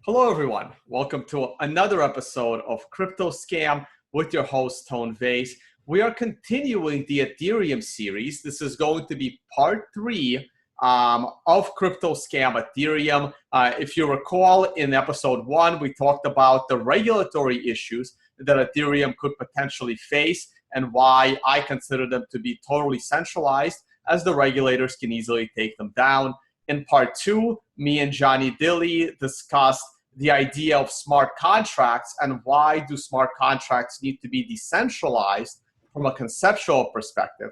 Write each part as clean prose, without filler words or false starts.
Hello, everyone. Welcome to another episode of CryptoScam with your host, Tone Vase. We are continuing the Ethereum series. This is going to be part 3 of CryptoScam Ethereum. If you recall, in episode 1, we talked about the regulatory issues that Ethereum could potentially face and why I consider them to be totally centralized, as the regulators can easily take them down. In part 2, me and Johnny Dilly discussed the idea of smart contracts and why do smart contracts need to be decentralized from a conceptual perspective.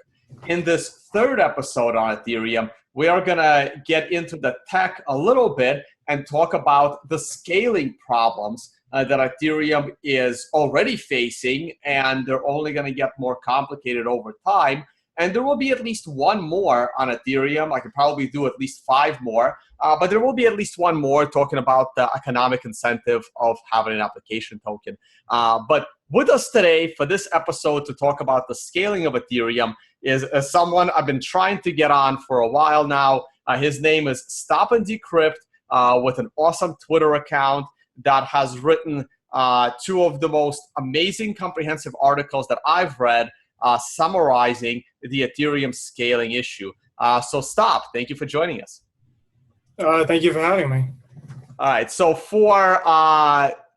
In this third episode on Ethereum, we are going to get into the tech a little bit and talk about the scaling problems that Ethereum is already facing, and they're only going to get more complicated over time. And there will be at least one more on Ethereum. I could probably do at least 5 more, but there will be at least one more talking about the economic incentive of having an application token. But with us today for this episode to talk about the scaling of Ethereum is someone I've been trying to get on for a while now. His name is StopAndDsecrpto, with an awesome Twitter account that has written 2 of the most amazing comprehensive articles that I've read, summarizing the Ethereum scaling issue. So Stop, thank you for joining us. Thank you for having me. All right, so for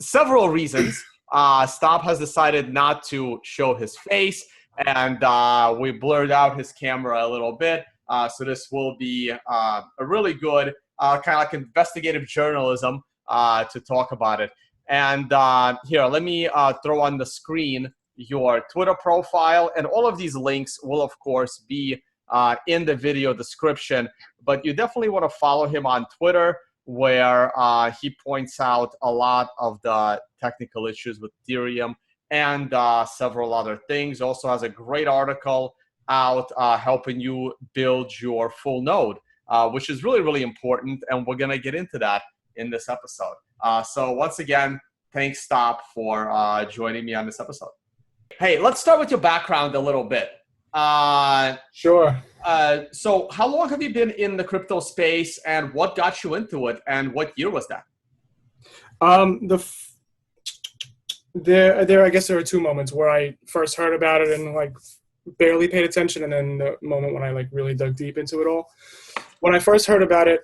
several reasons, Stop has decided not to show his face, and we blurred out his camera a little bit. So this will be a really good kind of like investigative journalism to talk about it. And here, let me throw on the screen your Twitter profile, and all of these links will of course be in the video description, but you definitely want to follow him on Twitter, where he points out a lot of the technical issues with Ethereum and several other things. Also has a great article out helping you build your full node, which is really, really important, and we're going to get into that in this episode. So once again, thanks Stop for joining me on this episode. Hey, let's start with your background a little bit. Sure. So how long have you been in the crypto space, and what got you into it, and what year was that? I guess there are 2 moments where I first heard about it and like barely paid attention, and then the moment when I like really dug deep into it all. When I first heard about it,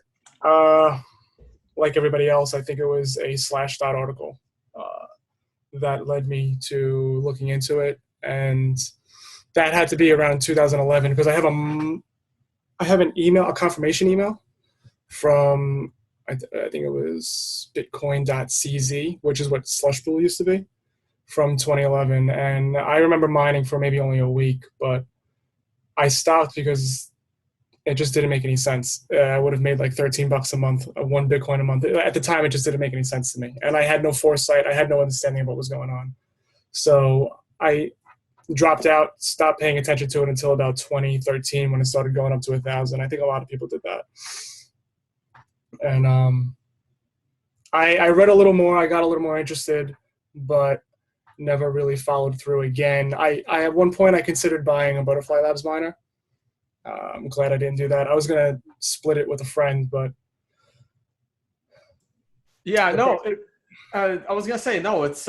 like everybody else, I think it was a Slashdot article that led me to looking into it, and that had to be around 2011 because I have an email, a confirmation email from I think it was Bitcoin.cz, which is what Slushpool used to be, from 2011, and I remember mining for maybe only a week, but I stopped because it just didn't make any sense. I would have made like $13 a month, 1 Bitcoin a month. At the time, it just didn't make any sense to me. And I had no foresight. I had no understanding of what was going on. So I dropped out, stopped paying attention to it until about 2013 when it started going up to 1,000. I think a lot of people did that. And I read a little more. I got a little more interested, but never really followed through again. I at one point, I considered buying a Butterfly Labs miner. I'm glad I didn't do that. I was going to split it with a friend, but... Yeah, no, I was going to say, no, it's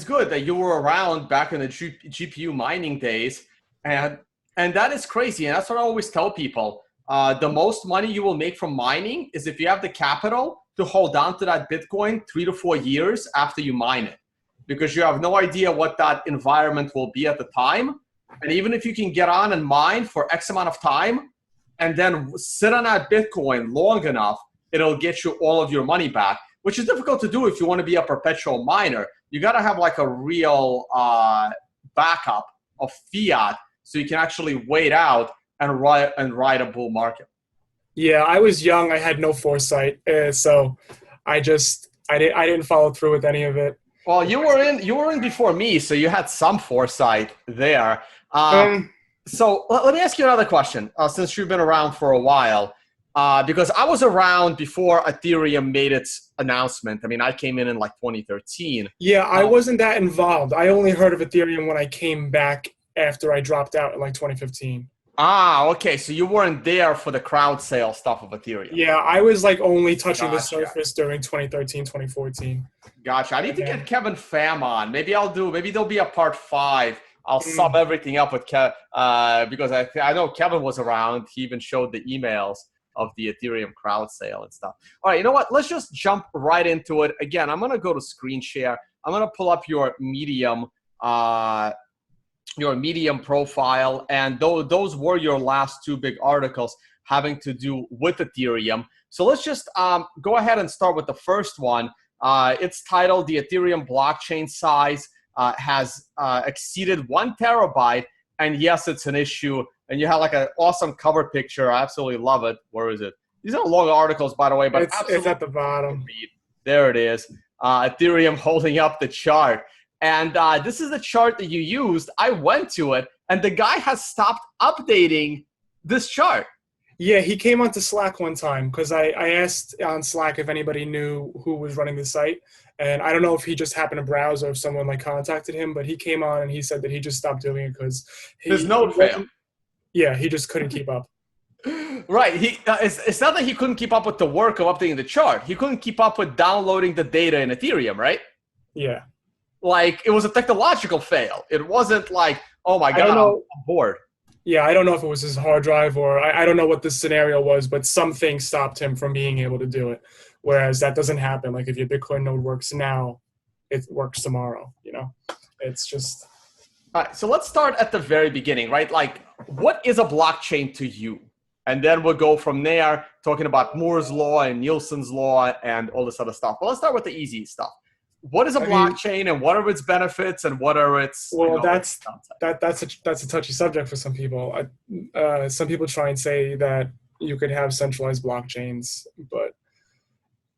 good that you were around back in the GPU mining days, and that is crazy, and that's what I always tell people. The most money you will make from mining is if you have the capital to hold on to that Bitcoin 3 to 4 years after you mine it, because you have no idea what that environment will be at the time. And even if you can get on and mine for X amount of time and then sit on that Bitcoin long enough, it'll get you all of your money back, which is difficult to do if you want to be a perpetual miner. You got to have like a real backup of fiat so you can actually wait out and ride a bull market. Yeah, I was young. I had no foresight. So I didn't follow through with any of it. Well, you were in before me, so you had some foresight there. So let me ask you another question, since you've been around for a while, because I was around before Ethereum made its announcement. I mean, I came in like 2013. Yeah, I wasn't that involved. I only heard of Ethereum when I came back after I dropped out in like 2015. Ah, okay. So you weren't there for the crowd sale stuff of Ethereum. Yeah, I was like only touching the Gotcha. surface during 2013, 2014. Gotcha. I need And to get then, Kevin Pham on. Maybe there'll be a part 5. I'll sum mm, everything up with because I know Kevin was around. He even showed the emails of the Ethereum crowd sale and stuff. All right, you know what? Let's just jump right into it. Again, I'm gonna go to screen share. I'm gonna pull up your Medium profile, and those were your last 2 big articles having to do with Ethereum. So let's just go ahead and start with the first one. It's titled "The Ethereum Blockchain Size Has Exceeded 1 Terabyte," and yes, it's an issue. And you have like an awesome cover picture. I absolutely love it. Where is it? These are long articles, by the way, but it's at the bottom. read. There it is. Ethereum holding up the chart. And this is the chart that you used. I went to it, and the guy has stopped updating this chart. Yeah, he came onto Slack one time because I asked on Slack if anybody knew who was running the site. And I don't know if he just happened to browse or if someone like contacted him, but he came on and he said that he just stopped doing it because His node failed. Yeah, he just couldn't keep up. Right. It's not that he couldn't keep up with the work of updating the chart. He couldn't keep up with downloading the data in Ethereum, right? Yeah. Like, it was a technological fail. It wasn't like, oh my God, I'm bored. Yeah, I don't know if it was his hard drive or I don't know what the scenario was, but something stopped him from being able to do it. Whereas that doesn't happen. Like if your Bitcoin node works now, it works tomorrow, you know? It's just... All right, so let's start at the very beginning, right? Like, what is a blockchain to you? And then we'll go from there, talking about Moore's Law and Nielsen's Law and all this other stuff. But let's start with the easy stuff. What is a blockchain, and what are its benefits, and what are its... Well, that's a touchy subject for some people. Some people try and say that you could have centralized blockchains, but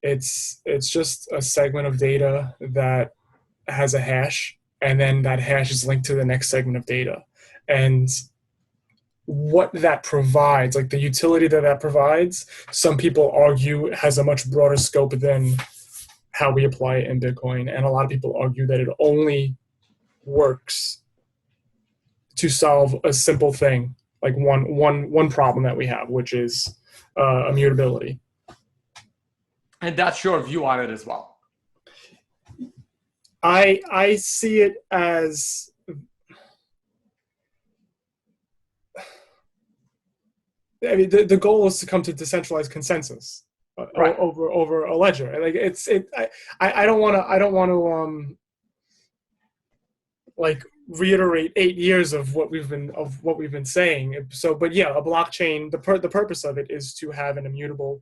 it's just a segment of data that has a hash, and then that hash is linked to the next segment of data. And what that provides, like the utility that provides, some people argue has a much broader scope than how we apply it in Bitcoin. And a lot of people argue that it only works to solve a simple thing, like one problem that we have, which is immutability. And that's your view on it as well. I see it as... I mean, the goal is to come to decentralized consensus. Right. over a ledger. Like I don't want to like reiterate 8 years of what we've been saying. So, but yeah, a blockchain, the purpose of it is to have an immutable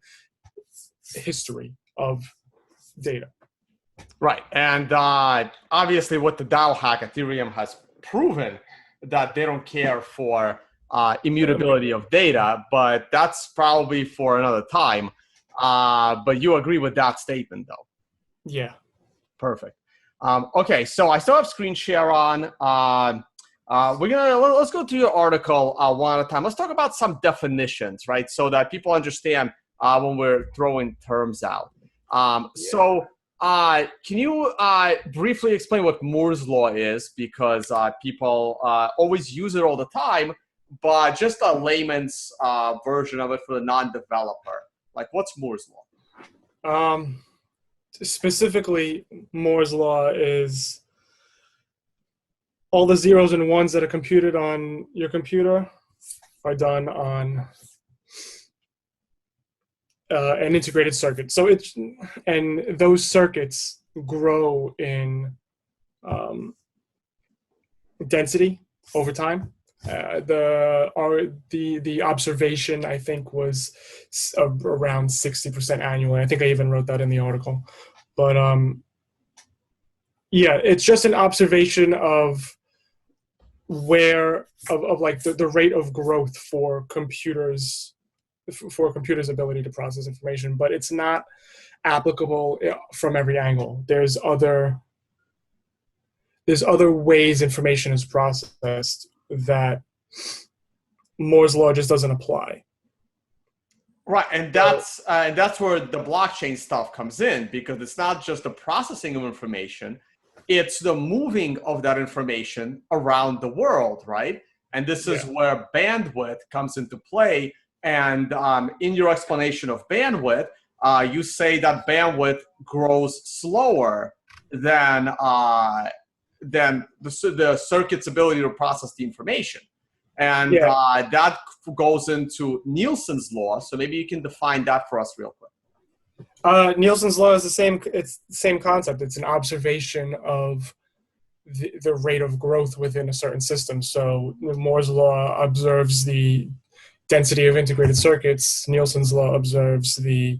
history of data. Right, and obviously with the DAO hack, Ethereum has proven that they don't care for immutability of data, but that's probably for another time. But you agree with that statement, though? Yeah. Perfect. Okay, so I still have screen share on. Let's go to your article one at a time. Let's talk about some definitions, right, so that people understand when we're throwing terms out. So can you briefly explain what Moore's Law is? Because people always use it all the time, but just a layman's version of it for the non-developer. Like, what's Moore's Law? Specifically, Moore's Law is all the zeros and ones that are computed on your computer are done on an integrated circuit. So and those circuits grow in density over time. The observation, I think, was around 60% annually. I think I even wrote that in the article. But yeah, it's just an observation of like the rate of growth for computers' ability to process information. But it's not applicable from every angle. There's other ways information is processed that Moore's Law just doesn't apply. Right, and that's where the blockchain stuff comes in, because it's not just the processing of information, it's the moving of that information around the world, right? And this is where bandwidth comes into play. And in your explanation of bandwidth, you say that bandwidth grows slower than the circuit's ability to process the information. And that goes into Nielsen's law. So maybe you can define that for us real quick. Nielsen's law is it's the same concept. It's an observation of the rate of growth within a certain system. So Moore's law observes the density of integrated circuits. Nielsen's law observes the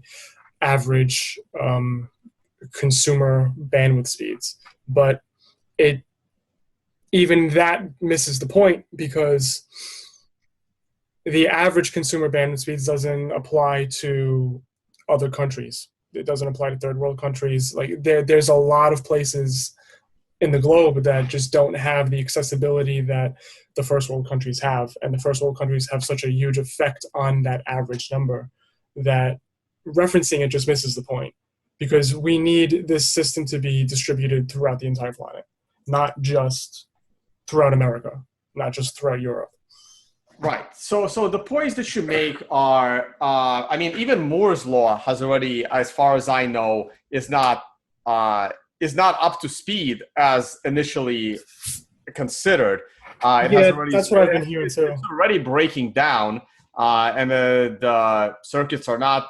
average consumer bandwidth speeds. But even that misses the point, because the average consumer bandwidth speeds doesn't apply to other countries. It doesn't apply to third world countries. Like there's a lot of places in the globe that just don't have the accessibility that the first world countries have. And the first world countries have such a huge effect on that average number that referencing it just misses the point, because we need this system to be distributed throughout the entire planet, not just throughout America, not just throughout Europe. Right. So the points that you make are, I mean, even Moore's law has already, as far as I know, is not up to speed as initially considered. That's what I've been hearing too. It's already breaking down, and the circuits are not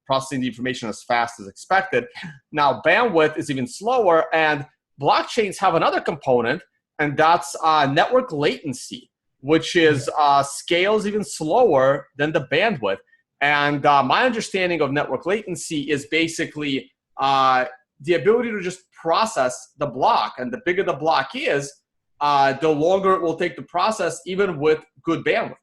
processing the information as fast as expected. Now, bandwidth is even slower, and blockchains have another component, and that's network latency, which is scales even slower than the bandwidth. And my understanding of network latency is basically the ability to just process the block. And the bigger the block is, the longer it will take to process, even with good bandwidth.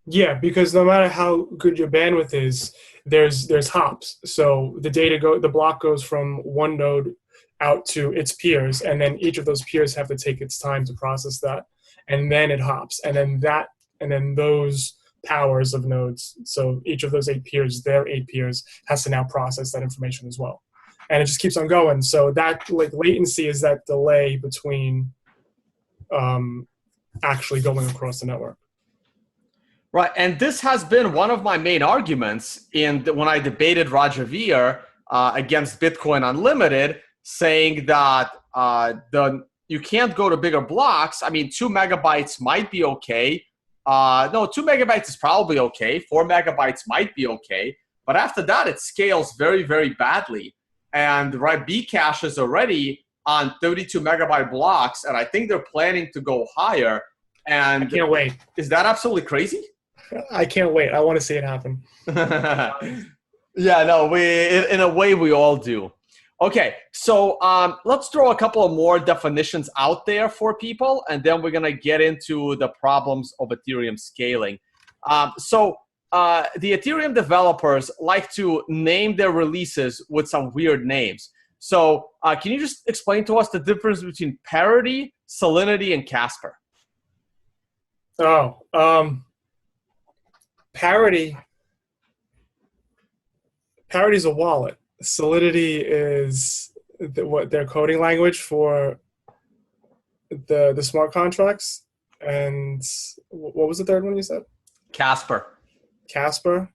Yeah, because no matter how good your bandwidth is, there's hops. So the block goes from one node out to its peers, and then each of those peers have to take its time to process that, and then it hops, and then those powers of nodes. So each of those 8 peers, their 8 peers, has to now process that information as well, and it just keeps on going. So that latency is that delay between actually going across the network. Right, and this has been one of my main arguments when I debated Roger Ver against Bitcoin Unlimited, saying that you can't go to bigger blocks. I mean, 2 megabytes might be okay. No, 2 megabytes is probably okay. 4 megabytes might be okay. But after that, it scales very, very badly. And Bcash is already on 32 megabyte blocks, and I think they're planning to go higher. And I can't wait. Is that absolutely crazy? I can't wait. I want to see it happen. Yeah, no, in a way we all do. Okay, so let's throw a couple of more definitions out there for people, and then we're going to get into the problems of Ethereum scaling. So the Ethereum developers like to name their releases with some weird names. So can you just explain to us the difference between Parity, Salinity, and Casper? Parity is a wallet. Solidity is their coding language for the smart contracts. And what was the third one you said? Casper. Casper.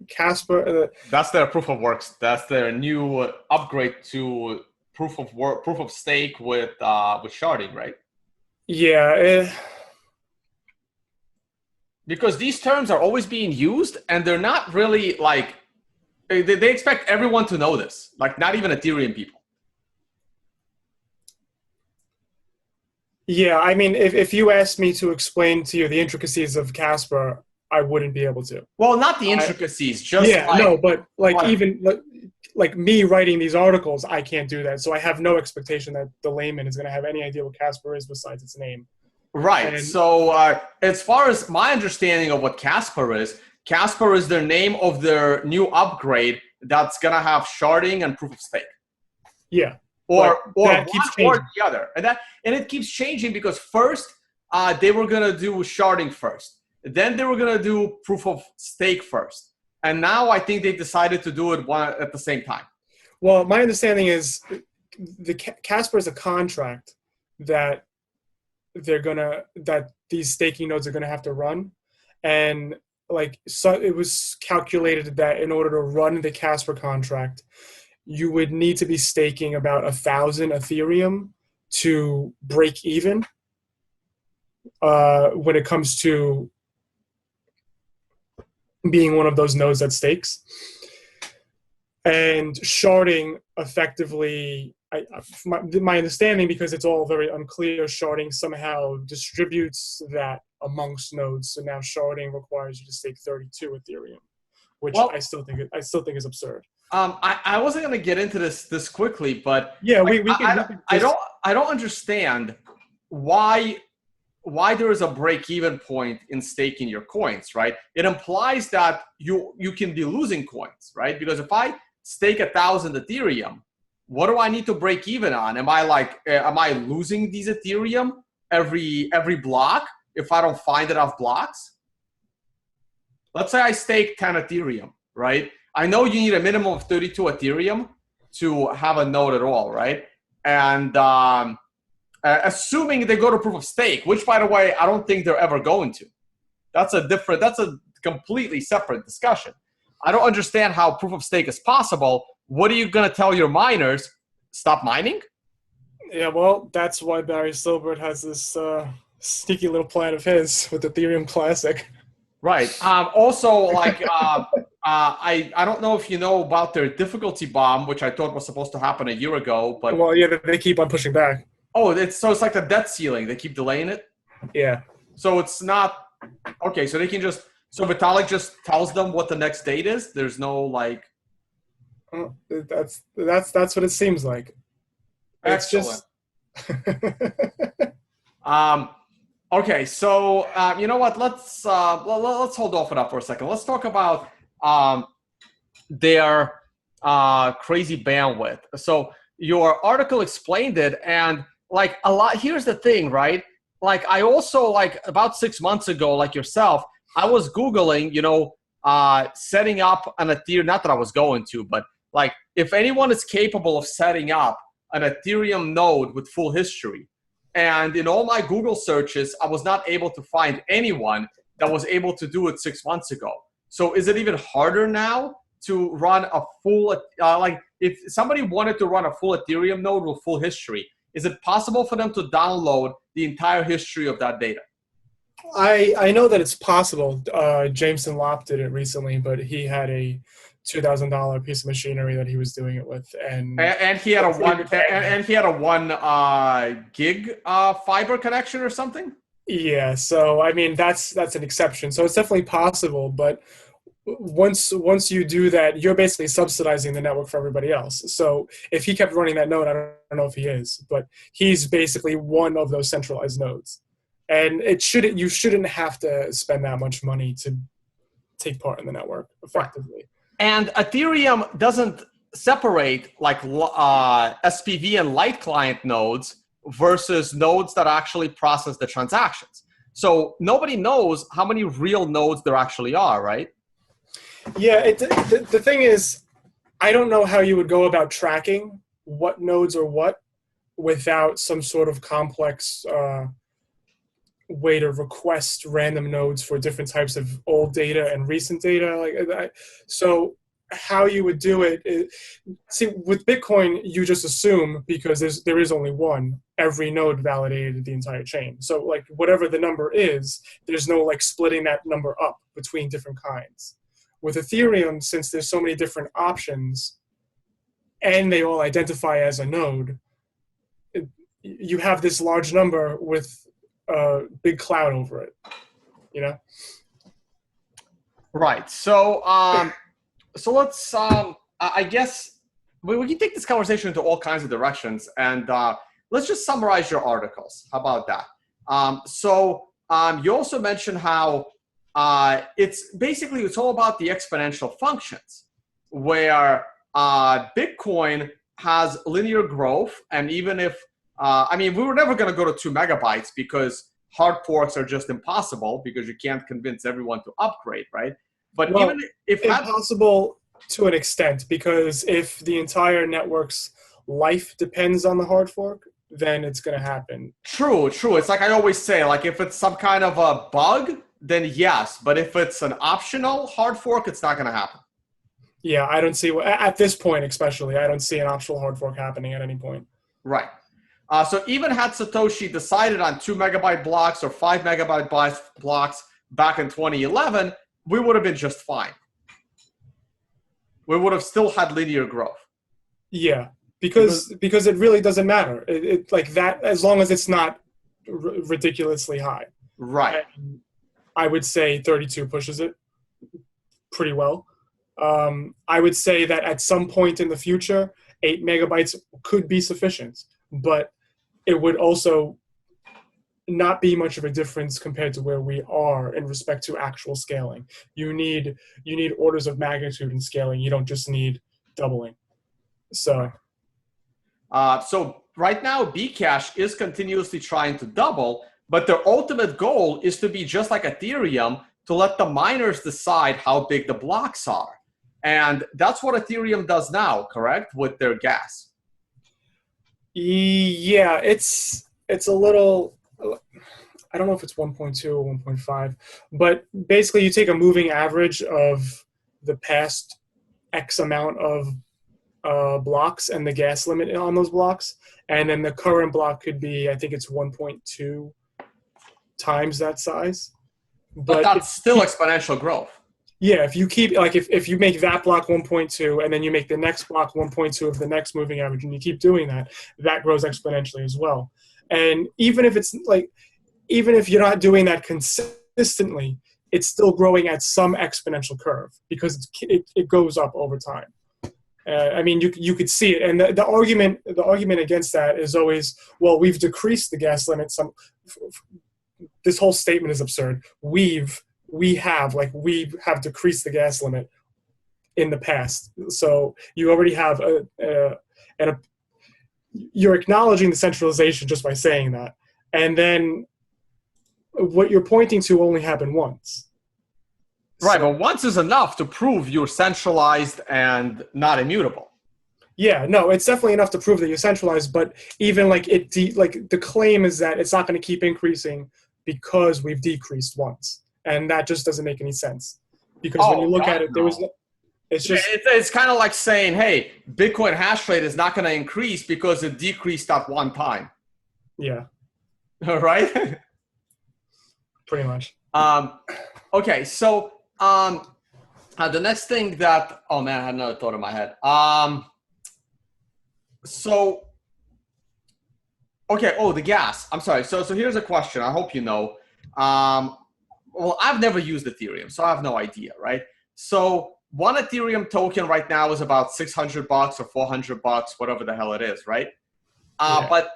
That's their proof of works. That's their new upgrade to proof of stake with sharding, right? Yeah. Because these terms are always being used, and they're not really like, they expect everyone to know this, like not even Ethereum people. Yeah, I mean, if you asked me to explain to you the intricacies of Casper, I wouldn't be able to. Well, not the intricacies, just like me writing these articles, I can't do that. So I have no expectation that the layman is going to have any idea what Casper is besides its name. Right. So as far as my understanding of what Casper is their name of their new upgrade that's going to have sharding and proof of stake. Yeah. Or that keeps changing. Or the other. And it keeps changing because first they were going to do sharding first. Then they were going to do proof of stake first. And now I think they decided to do it one at the same time. Well, my understanding is the Casper is a contract that that these staking nodes are gonna have to run, and like so it was calculated that in order to run the Casper contract, you would need to be staking about 1,000 Ethereum to break even when it comes to being one of those nodes that stakes. And sharding effectively, my understanding, because it's all very unclear, sharding somehow distributes that amongst nodes. So now sharding requires you to stake 32 Ethereum, which I still think is absurd. I wasn't going to get into this quickly, but yeah, like, I don't understand why there is a break-even point in staking your coins, right? It implies that you can be losing coins, right? Because if I stake 1,000 Ethereum, what do I need to break even on? Am I losing these Ethereum every block if I don't find enough blocks? Let's say I stake 10 Ethereum, right? I know you need a minimum of 32 Ethereum to have a node at all, right? And assuming they go to proof of stake, which, by the way, I don't think they're ever going to. That's a completely separate discussion. I don't understand how proof of stake is possible. What are you going to tell your miners? Stop mining? Yeah, well, that's why Barry Silbert has this sneaky little plan of his with Ethereum Classic. Right. Also, like, I don't know if you know about their difficulty bomb, which I thought was supposed to happen a year ago, but well, yeah, they keep on pushing back. Oh, it's like the debt ceiling. They keep delaying it. Yeah. So it's not okay. So they can just Vitalik just tells them what the next date is. There's no like. That's what it seems like. Excellent. Okay, so you know what? Let's hold off on that for a second. Let's talk about their crazy bandwidth. So your article explained it, and like a lot. Here's the thing, right? Like I also like about 6 months ago, like yourself, I was Googling, setting up an Ethereum. Not that I was going to, but like if anyone is capable of setting up an Ethereum node with full history. And in all my Google searches, I was not able to find anyone that was able to do it 6 months ago. So is it even harder now to run a full, like if somebody wanted to run a full Ethereum node with full history, is it possible for them to download the entire history of that data? I know that it's possible. Jameson Lopp did it recently, but he had a $2,000 piece of machinery that he was doing it with, and he had a 1 gig fiber connection or something. Yeah, so I mean that's an exception. So it's definitely possible, but once you do that, you're basically subsidizing the network for everybody else. So if he kept running that node, I don't know if he is, but he's basically one of those centralized nodes, and you shouldn't have to spend that much money to take part in the network effectively. Right. And Ethereum doesn't separate like SPV and light client nodes versus nodes that actually process the transactions. So nobody knows how many real nodes there actually are, right? Yeah, the thing is, I don't know how you would go about tracking what nodes are what without some sort of complex way to request random nodes for different types of old data and recent data. So how you would do it is, see, with Bitcoin, you just assume because there is only one, every node validated the entire chain. So like whatever the number is, there's no like splitting that number up between different kinds. With Ethereum, since there's so many different options and they all identify as a node, you have this large number with a big cloud over it, Right. So, so let's, I guess we can take this conversation into all kinds of directions, and let's just summarize your articles. How about that? You also mentioned how it's all about the exponential functions, where Bitcoin has linear growth, and even if we were never going to go to 2 megabytes because hard forks are just impossible because you can't convince everyone to upgrade, right? But even if impossible to an extent, because if the entire network's life depends on the hard fork, then it's going to happen. True. It's like I always say, like if it's some kind of a bug, then yes. But if it's an optional hard fork, it's not going to happen. Yeah, I don't see, at this point especially, I don't see an optional hard fork happening at any point. Right. So even had Satoshi decided on 2 megabyte blocks or 5 megabyte blocks back in 2011, we would have been just fine. We would have still had linear growth. Yeah, because it really doesn't matter. It like that, as long as it's not ridiculously high. Right. And I would say 32 pushes it pretty well. I would say that at some point in the future, 8 megabytes could be sufficient, but it would also not be much of a difference compared to where we are in respect to actual scaling. You need orders of magnitude in scaling. You don't just need doubling. So right now, Bcash is continuously trying to double, but their ultimate goal is to be just like Ethereum, to let the miners decide how big the blocks are. And that's what Ethereum does now, correct? With their gas. Yeah, it's a little, I don't know if it's 1.2 or 1.5, but basically you take a moving average of the past X amount of blocks and the gas limit on those blocks, and then the current block could be, I think it's 1.2 times that size. But that's still exponential growth. Yeah, if you keep, like, if you make that block 1.2 and then you make the next block 1.2 of the next moving average, and you keep doing that, that grows exponentially as well. And even if it's like, even if you're not doing that consistently, it's still growing at some exponential curve because it goes up over time. I mean, you could see it, and the argument against that is always, well, we've decreased the gas limit. This whole statement is absurd. We have decreased the gas limit in the past, so you already have you're acknowledging the centralization just by saying that, and then what you're pointing to only happened once. Right, but once is enough to prove you're centralized and not immutable. Yeah, no, it's definitely enough to prove that you're centralized, but even like the claim is that it's not going to keep increasing because we've decreased once, and that just doesn't make any sense. Because when you look at it, there was no, it's kind of like saying, hey, Bitcoin hash rate is not going to increase because it decreased at one time. Yeah. Right? Pretty much. Okay, so the next thing that, oh man, I had another thought in my head. The gas. I'm sorry. So here's a question. I hope you know. Well, I've never used Ethereum, so I have no idea, right? So one Ethereum token right now is about $600 or $400, whatever the hell it is, right? Yeah. But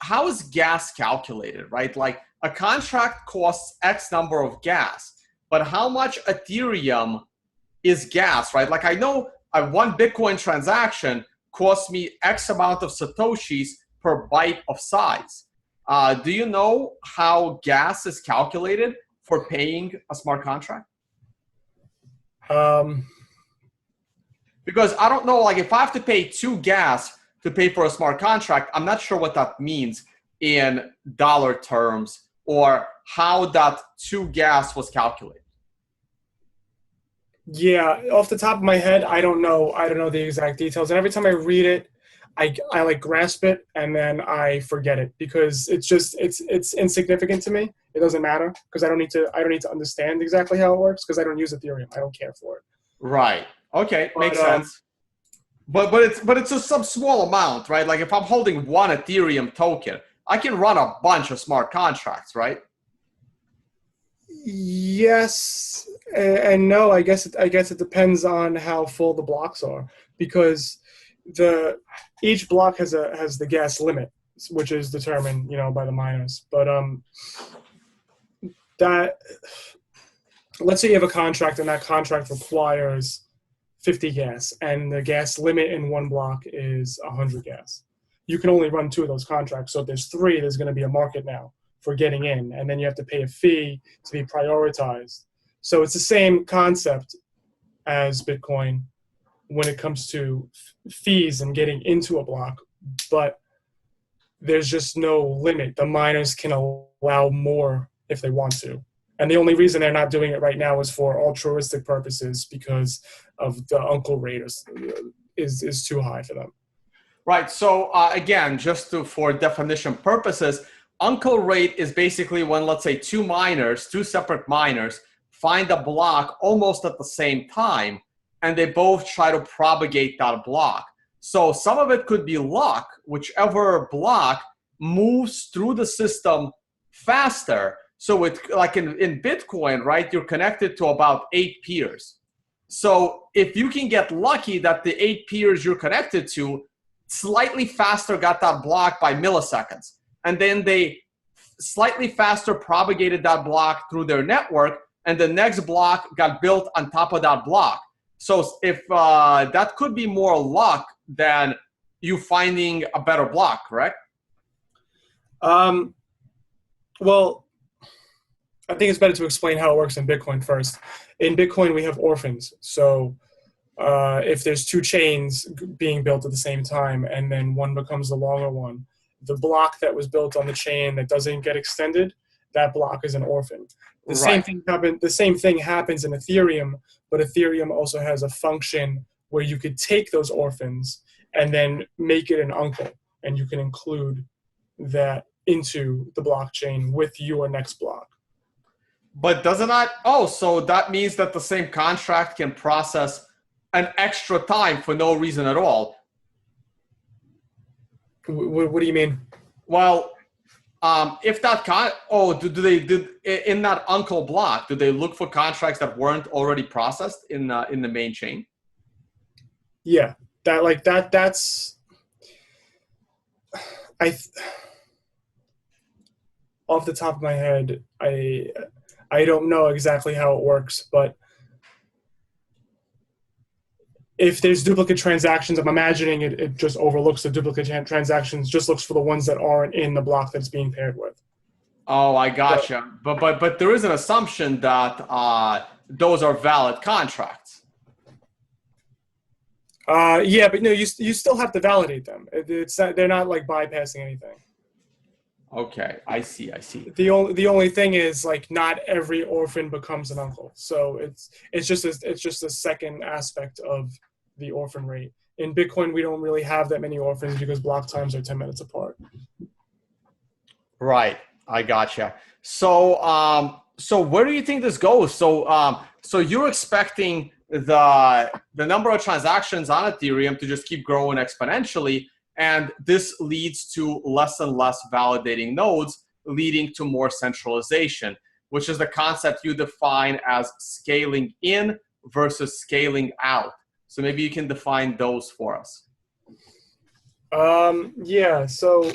how is gas calculated, right? Like a contract costs X number of gas, but how much Ethereum is gas, right? Like I know one Bitcoin transaction costs me X amount of Satoshis per byte of size. Do you know how gas is calculated for paying a smart contract? Because I don't know, like if I have to pay 2 gas to pay for a smart contract, I'm not sure what that means in dollar terms or how that 2 gas was calculated. Yeah, off the top of my head, I don't know the exact details. And every time I read it, I like grasp it and then I forget it because it's insignificant to me. It doesn't matter because I don't need to understand exactly how it works because I don't use Ethereum. I don't care for it. Right. Okay, makes sense. But it's some small amount, right? Like if I'm holding one Ethereum token, I can run a bunch of smart contracts, right? Yes and no. I guess it depends on how full the blocks are because each block has the gas limit, which is determined, by the miners. But that, let's say you have a contract and that contract requires 50 gas and the gas limit in one block is 100 gas. You can only run 2 of those contracts. So if there's 3, there's going to be a market now for getting in, and then you have to pay a fee to be prioritized. So it's the same concept as Bitcoin when it comes to fees and getting into a block, but there's just no limit. The miners can allow more if they want to. And the only reason they're not doing it right now is for altruistic purposes because of the uncle rate is too high for them. Right. So again, just for definition purposes, uncle rate is basically when, let's say, two separate miners, find a block almost at the same time, and they both try to propagate that block. So some of it could be luck, whichever block moves through the system faster. So it's like in Bitcoin, right, you're connected to about 8 peers. So if you can get lucky that the 8 peers you're connected to slightly faster got that block by milliseconds, and then they slightly faster propagated that block through their network, and the next block got built on top of that block. So if that could be more luck than you finding a better block, correct? Well, I think it's better to explain how it works in Bitcoin first. In Bitcoin, we have orphans. So if there's 2 chains being built at the same time and then one becomes the longer one, the block that was built on the chain that doesn't get extended, that block is an orphan. The same thing happens in Ethereum, but Ethereum also has a function where you could take those orphans and then make it an uncle, and you can include that into the blockchain with your next block. But does it not? Oh, so that means that the same contract can process an extra time for no reason at all. What do you mean? Well, if that do in that uncle block, do they look for contracts that weren't already processed in the main chain? Yeah, that's off the top of my head, I don't know exactly how it works, but if there's duplicate transactions, I'm imagining it just overlooks the duplicate transactions, just looks for the ones that aren't in the block that's being paired with. Oh, I gotcha. But there is an assumption that those are valid contracts. Yeah, but no, you still have to validate them. They're not like bypassing anything. Okay, I see. The only thing is, like, not every orphan becomes an uncle, so it's just a second aspect of the orphan rate. In Bitcoin, we don't really have that many orphans because block times are 10 minutes apart. Right, I gotcha. So so where do you think this goes? So so you're expecting the number of transactions on Ethereum to just keep growing exponentially. And this leads to less and less validating nodes, leading to more centralization, which is the concept you define as scaling in versus scaling out. So maybe you can define those for us. Yeah, so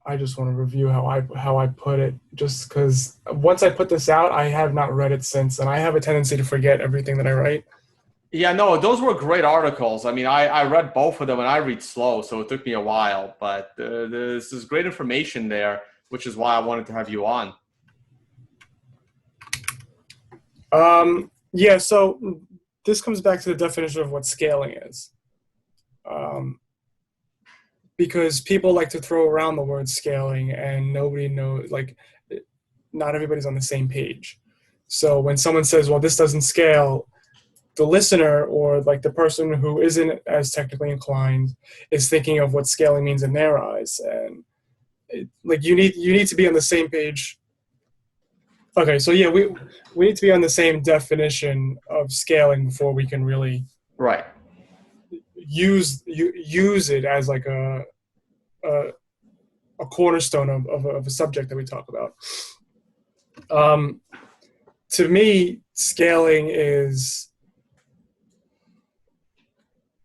I just want to review how I put it, just because once I put this out, I have not read it since, and I have a tendency to forget everything that I write. Yeah, no, those were great articles. I mean, I read both of them, and I read slow, so it took me a while. But this is great information there, which is why I wanted to have you on. Yeah, so this comes back to the definition of what scaling is. Because people like to throw around the word scaling, and nobody knows, like, not everybody's on the same page. So when someone says, well, this doesn't scale, the listener, or like the person who isn't as technically inclined, is thinking of what scaling means in their eyes. And you need to be on the same page. Okay, so yeah, we need to be on the same definition of scaling before we can really use it as like a cornerstone of a subject that we talk about. To me, scaling is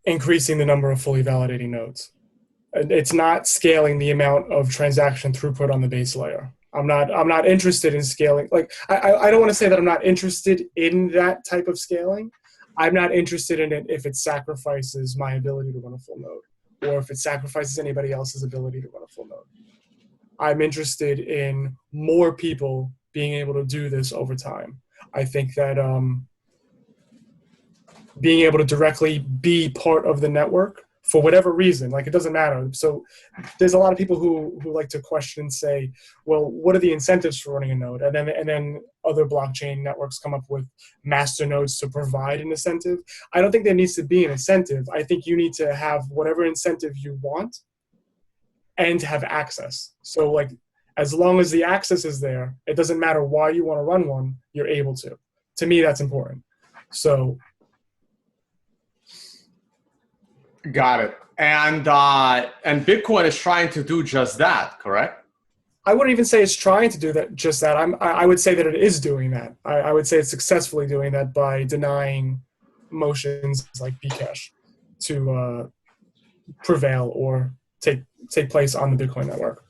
increasing the number of fully validating nodes. It's not scaling the amount of transaction throughput on the base layer. I'm not interested in scaling. Like, I don't want to say that I'm not interested in that type of scaling. I'm not interested in it if it sacrifices my ability to run a full node, or if it sacrifices anybody else's ability to run a full node. I'm interested in more people being able to do this over time. I think that being able to directly be part of the network for whatever reason. Like, it doesn't matter. So there's a lot of people who like to question and say, well, what are the incentives for running a node? And then other blockchain networks come up with master nodes to provide an incentive. I don't think there needs to be an incentive. I think you need to have whatever incentive you want and have access. So like, as long as the access is there, it doesn't matter why you want to run one, you're able to. To me, that's important. So. Got it. And Bitcoin is trying to do just that, correct? I wouldn't even say it's trying to do that. Just that. I would say that it is doing that. I would say it's successfully doing that by denying motions like Bcash to prevail or take place on the Bitcoin network.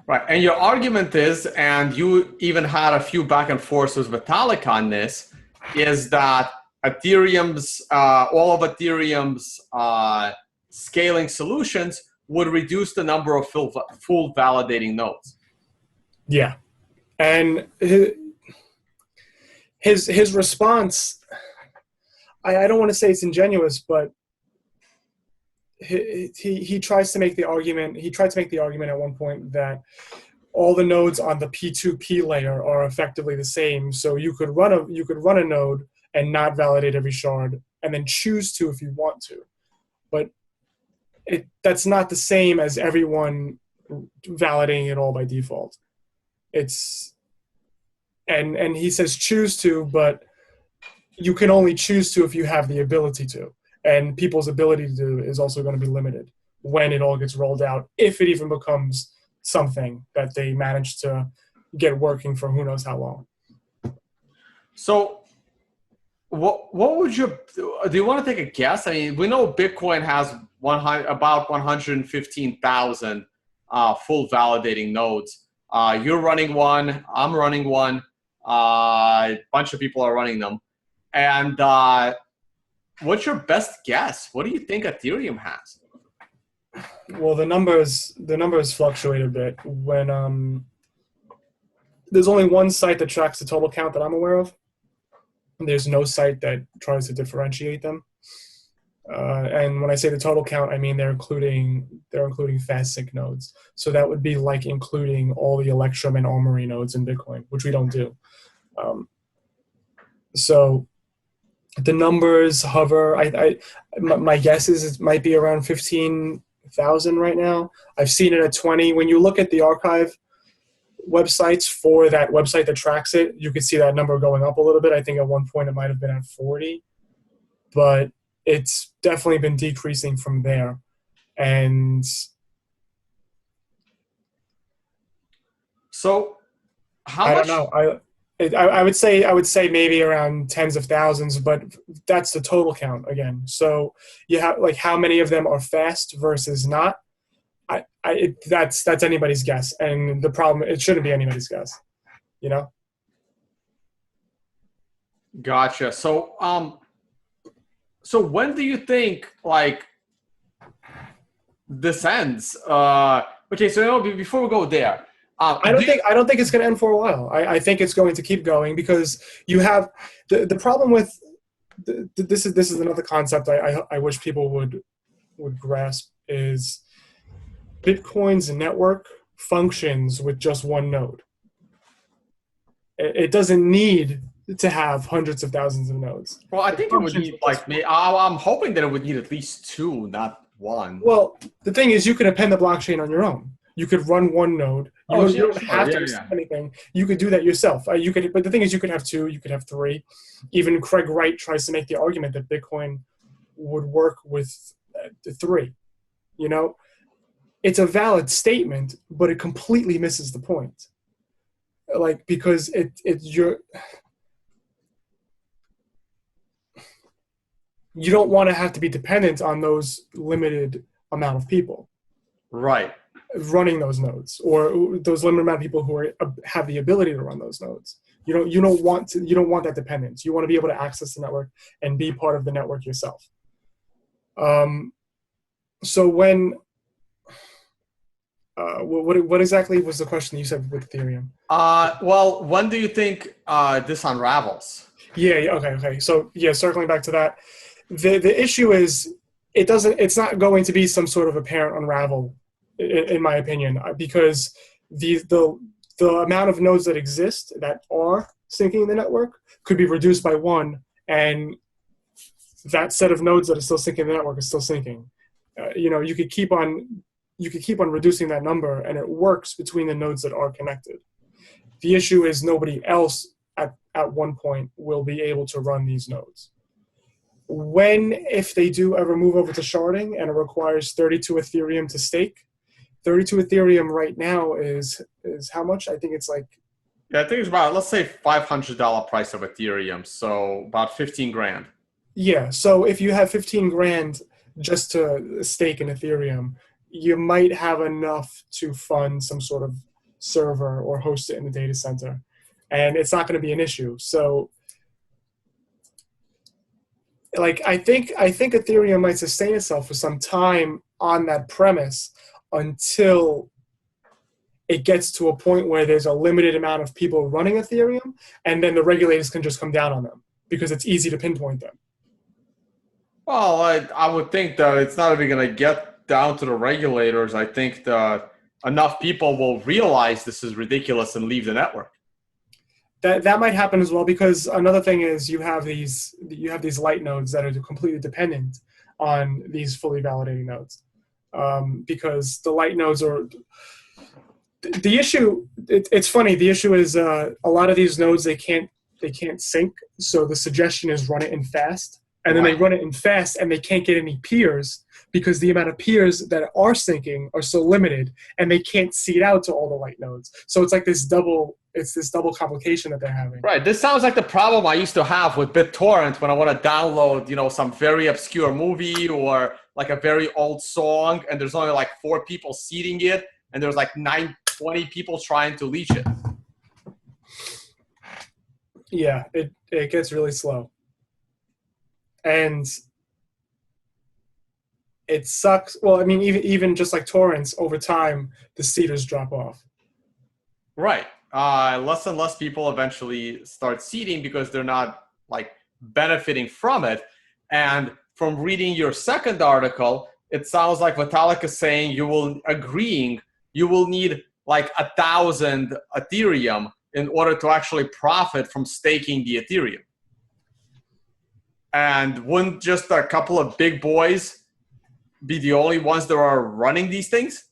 Right. And your argument is, and you even had a few back and forths with Vitalik on this, is that Ethereum's all of Ethereum's scaling solutions would reduce the number of full validating nodes. Yeah, and his response, I don't want to say it's ingenuous, but he tries to make the argument. He tried to make the argument at one point that all the nodes on the P2P layer are effectively the same. So you could run a node and not validate every shard, and then choose to if you want to. But that's not the same as everyone validating it all by default. And he says choose to, but you can only choose to if you have the ability to. And people's ability to do is also going to be limited when it all gets rolled out, if it even becomes something that they manage to get working for who knows how long. So what would you do? You want to take a guess? I mean, we know Bitcoin has about 115,000 full validating nodes. You're running one. I'm running one. A bunch of people are running them. And what's your best guess? What do you think Ethereum has? Well, the numbers fluctuate a bit. When there's only one site that tracks the total count that I'm aware of. There's no site that tries to differentiate them. And when I say the total count, I mean they're including fast sync nodes. So that would be like including all the Electrum and Armory nodes in Bitcoin, which we don't do. So the numbers hover. My guess is it might be around 15,000 right now. I've seen it at 20. When you look at the archive websites for that website that tracks it, you can see that number going up a little bit. I think at one point it might have been at 40, but it's definitely been decreasing from there. And so how I much? don't know. I would say maybe around tens of thousands, but that's the total count again. So you have like how many of them are fast versus not. That's anybody's guess, and the problem, it shouldn't be anybody's guess, you know. Gotcha. So so when do you think like this ends? Okay, so before we go there, I don't think it's going to end for a while. I think it's going to keep going because you have the problem with this is another concept I wish people would grasp is Bitcoin's network functions with just one node. It doesn't need to have hundreds of thousands of nodes. Well, I think it would need I'm hoping that it would need at least two, not one. Well, the thing is, you can append the blockchain on your own. You could run one node. You don't have to accept anything. You could do that yourself. But the thing is, you could have two. You could have three. Even Craig Wright tries to make the argument that Bitcoin would work with three. You know, it's a valid statement, but it completely misses the point. Like because you don't want to have to be dependent on those limited amount of people. Right. Running those nodes, or those limited amount of people who have the ability to run those nodes. You don't want that dependence. You want to be able to access the network and be part of the network yourself. So when what exactly was the question you said with Ethereum? Well, when do you think this unravels? Yeah. Okay. So yeah, circling back to that, The issue is it's not going to be some sort of apparent unravel, in my opinion, because the amount of nodes that exist that are syncing the network could be reduced by one, and that set of nodes that are still syncing the network is still syncing. You could keep on reducing that number, and it works between the nodes that are connected. The issue is nobody else at one point will be able to run these nodes. If they do ever move over to sharding and it requires 32 Ethereum to stake, 32 Ethereum right now is how much? I think it's like... Yeah, I think it's about, let's say, $500 price of Ethereum, so about 15 grand. Yeah, so if you have 15 grand just to stake in Ethereum, you might have enough to fund some sort of server or host it in the data center, and it's not going to be an issue. So, like, I think Ethereum might sustain itself for some time on that premise until it gets to a point where there's a limited amount of people running Ethereum, and then the regulators can just come down on them because it's easy to pinpoint them. Well, I would think that it's not even going to get down to the regulators. I think that enough people will realize this is ridiculous and leave the network. That might happen as well, because another thing is you have these light nodes that are completely dependent on these fully validating nodes, because the light nodes are the issue. It's funny. The issue is a lot of these nodes they can't sync. So the suggestion is run it in fast, and then they run it in fast, and they can't get any peers because the amount of peers that are syncing are so limited, and they can't seed out to all the light nodes. So it's like this double complication that they're having. Right. This sounds like the problem I used to have with BitTorrent when I want to download, some very obscure movie or like a very old song, and there's only like 4 people seeding it, and there's like 20 people trying to leech it. Yeah, it gets really slow. And it sucks. Well, I mean, even just like torrents, over time, the seeders drop off. Right. Less and less people eventually start seeding because they're not like benefiting from it. And from reading your second article, it sounds like Vitalik is saying you will need like 1,000 Ethereum in order to actually profit from staking the Ethereum. And wouldn't just a couple of big boys be the only ones that are running these things?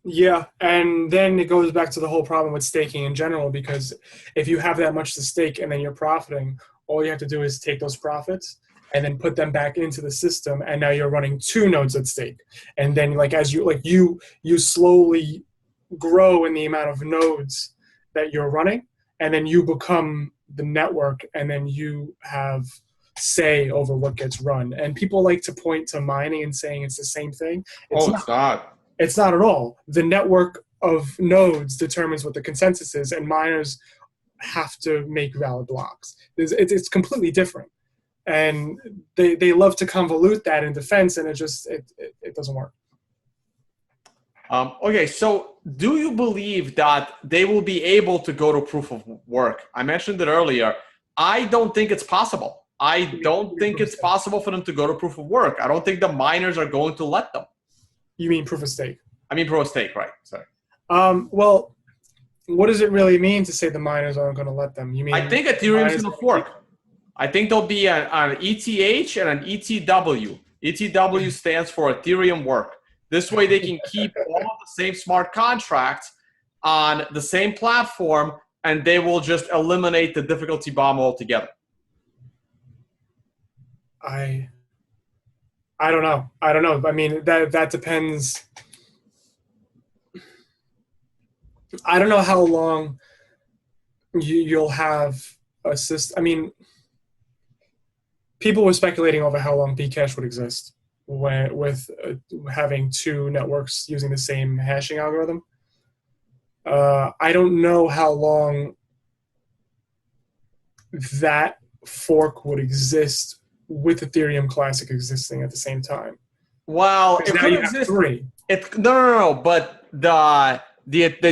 Yeah, and then it goes back to the whole problem with staking in general, because if you have that much to stake and then you're profiting, all you have to do is take those profits and then put them back into the system, and now you're running 2 nodes at stake. And then as you slowly grow in the amount of nodes that you're running, and then you become the network, and then you have say over what gets run. And people like to point to mining and saying it's the same thing. It's not. It's not at all. The network of nodes determines what the consensus is, and miners have to make valid blocks. It's completely different. And they love to convolute that in defense, and it doesn't work. Okay, so do you believe that they will be able to go to proof of work? I mentioned it earlier. I don't think it's possible. I don't think it's possible for them to go to proof of work. I don't think the miners are going to let them. You mean proof of stake? I mean proof of stake, right? Sorry. Well, what does it really mean to say the miners aren't going to let them? You mean? I think Ethereum's going to fork. I think there'll be an ETH and an ETW. ETW stands for Ethereum work. This way they can keep all of the same smart contracts on the same platform, and they will just eliminate the difficulty bomb altogether. I don't know. I mean, that depends. I don't know how long you'll have a system. I mean, people were speculating over how long Bcash would exist with having 2 networks using the same hashing algorithm. I don't know how long that fork would exist with Ethereum Classic existing at the same time. Well, it could exist. 3. No. But the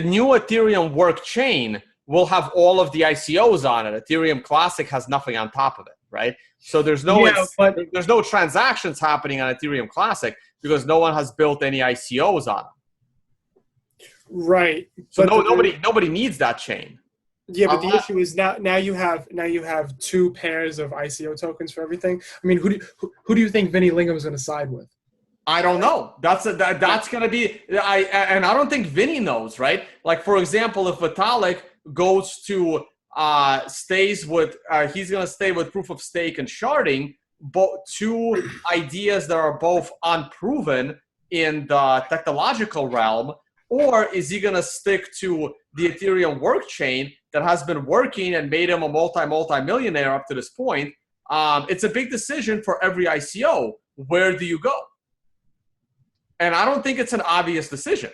new Ethereum work chain will have all of the ICOs on it. Ethereum Classic has nothing on top of it. right? So there's no but there's no transactions happening on Ethereum Classic because no one has built any ICOs on it. right. So But nobody needs that chain. yeah, but the issue is now you have two pairs of ICO tokens for everything. I mean, who do you think Vinny Lingham is going to side with? I don't know. That's going to be and I don't think Vinny knows, right? Like for example, if Vitalik goes to stays with he's going to stay with proof of stake and sharding, both two ideas that are both unproven in the technological realm, or is he going to stick to the Ethereum work chain that has been working and made him a multi-millionaire up to this point? It's a big decision for every ICO. Where do you go? And I don't think it's an obvious decision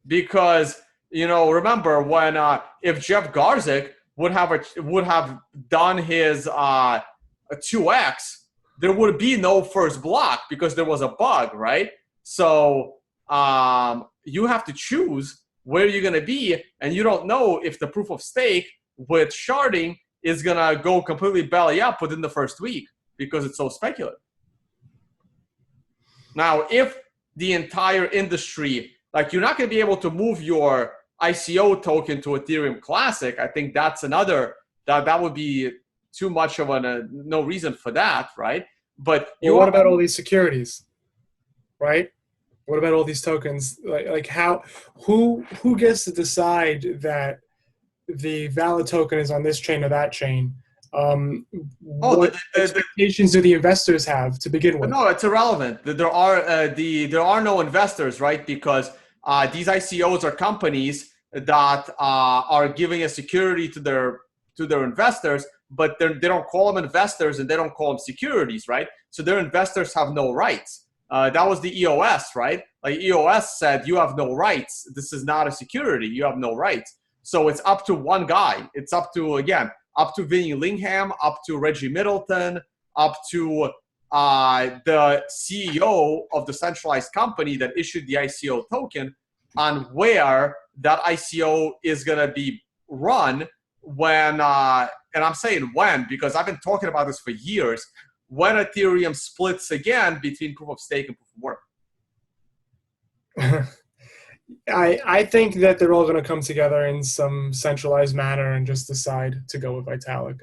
because, remember when if Jeff Garzik would have done his 2x, there would be no first block because there was a bug, right? So you have to choose where you're going to be, and you don't know if the proof of stake with sharding is going to go completely belly up within the first week because it's so speculative. Now, if the entire industry, like you're not going to be able to move your ICO token to Ethereum Classic, I think that's another, that would be too much of no reason for that, right? But what about all these securities, right? What about all these tokens? Like who gets to decide that the valid token is on this chain or that chain? What expectations do the investors have to begin with? No, it's irrelevant. There are no investors, right? Because these ICOs are companies that are giving a security to their investors, but they don't call them investors and they don't call them securities, right? So their investors have no rights. That was the EOS, right? Like EOS said, you have no rights. This is not a security. You have no rights. So it's up to one guy. It's up to Vinny Lingham, up to Reggie Middleton, up to the CEO of the centralized company that issued the ICO token on where that ICO is going to be run when, and I'm saying when because I've been talking about this for years, when Ethereum splits again between proof of stake and proof of work. I think that they're all going to come together in some centralized manner and just decide to go with Vitalik.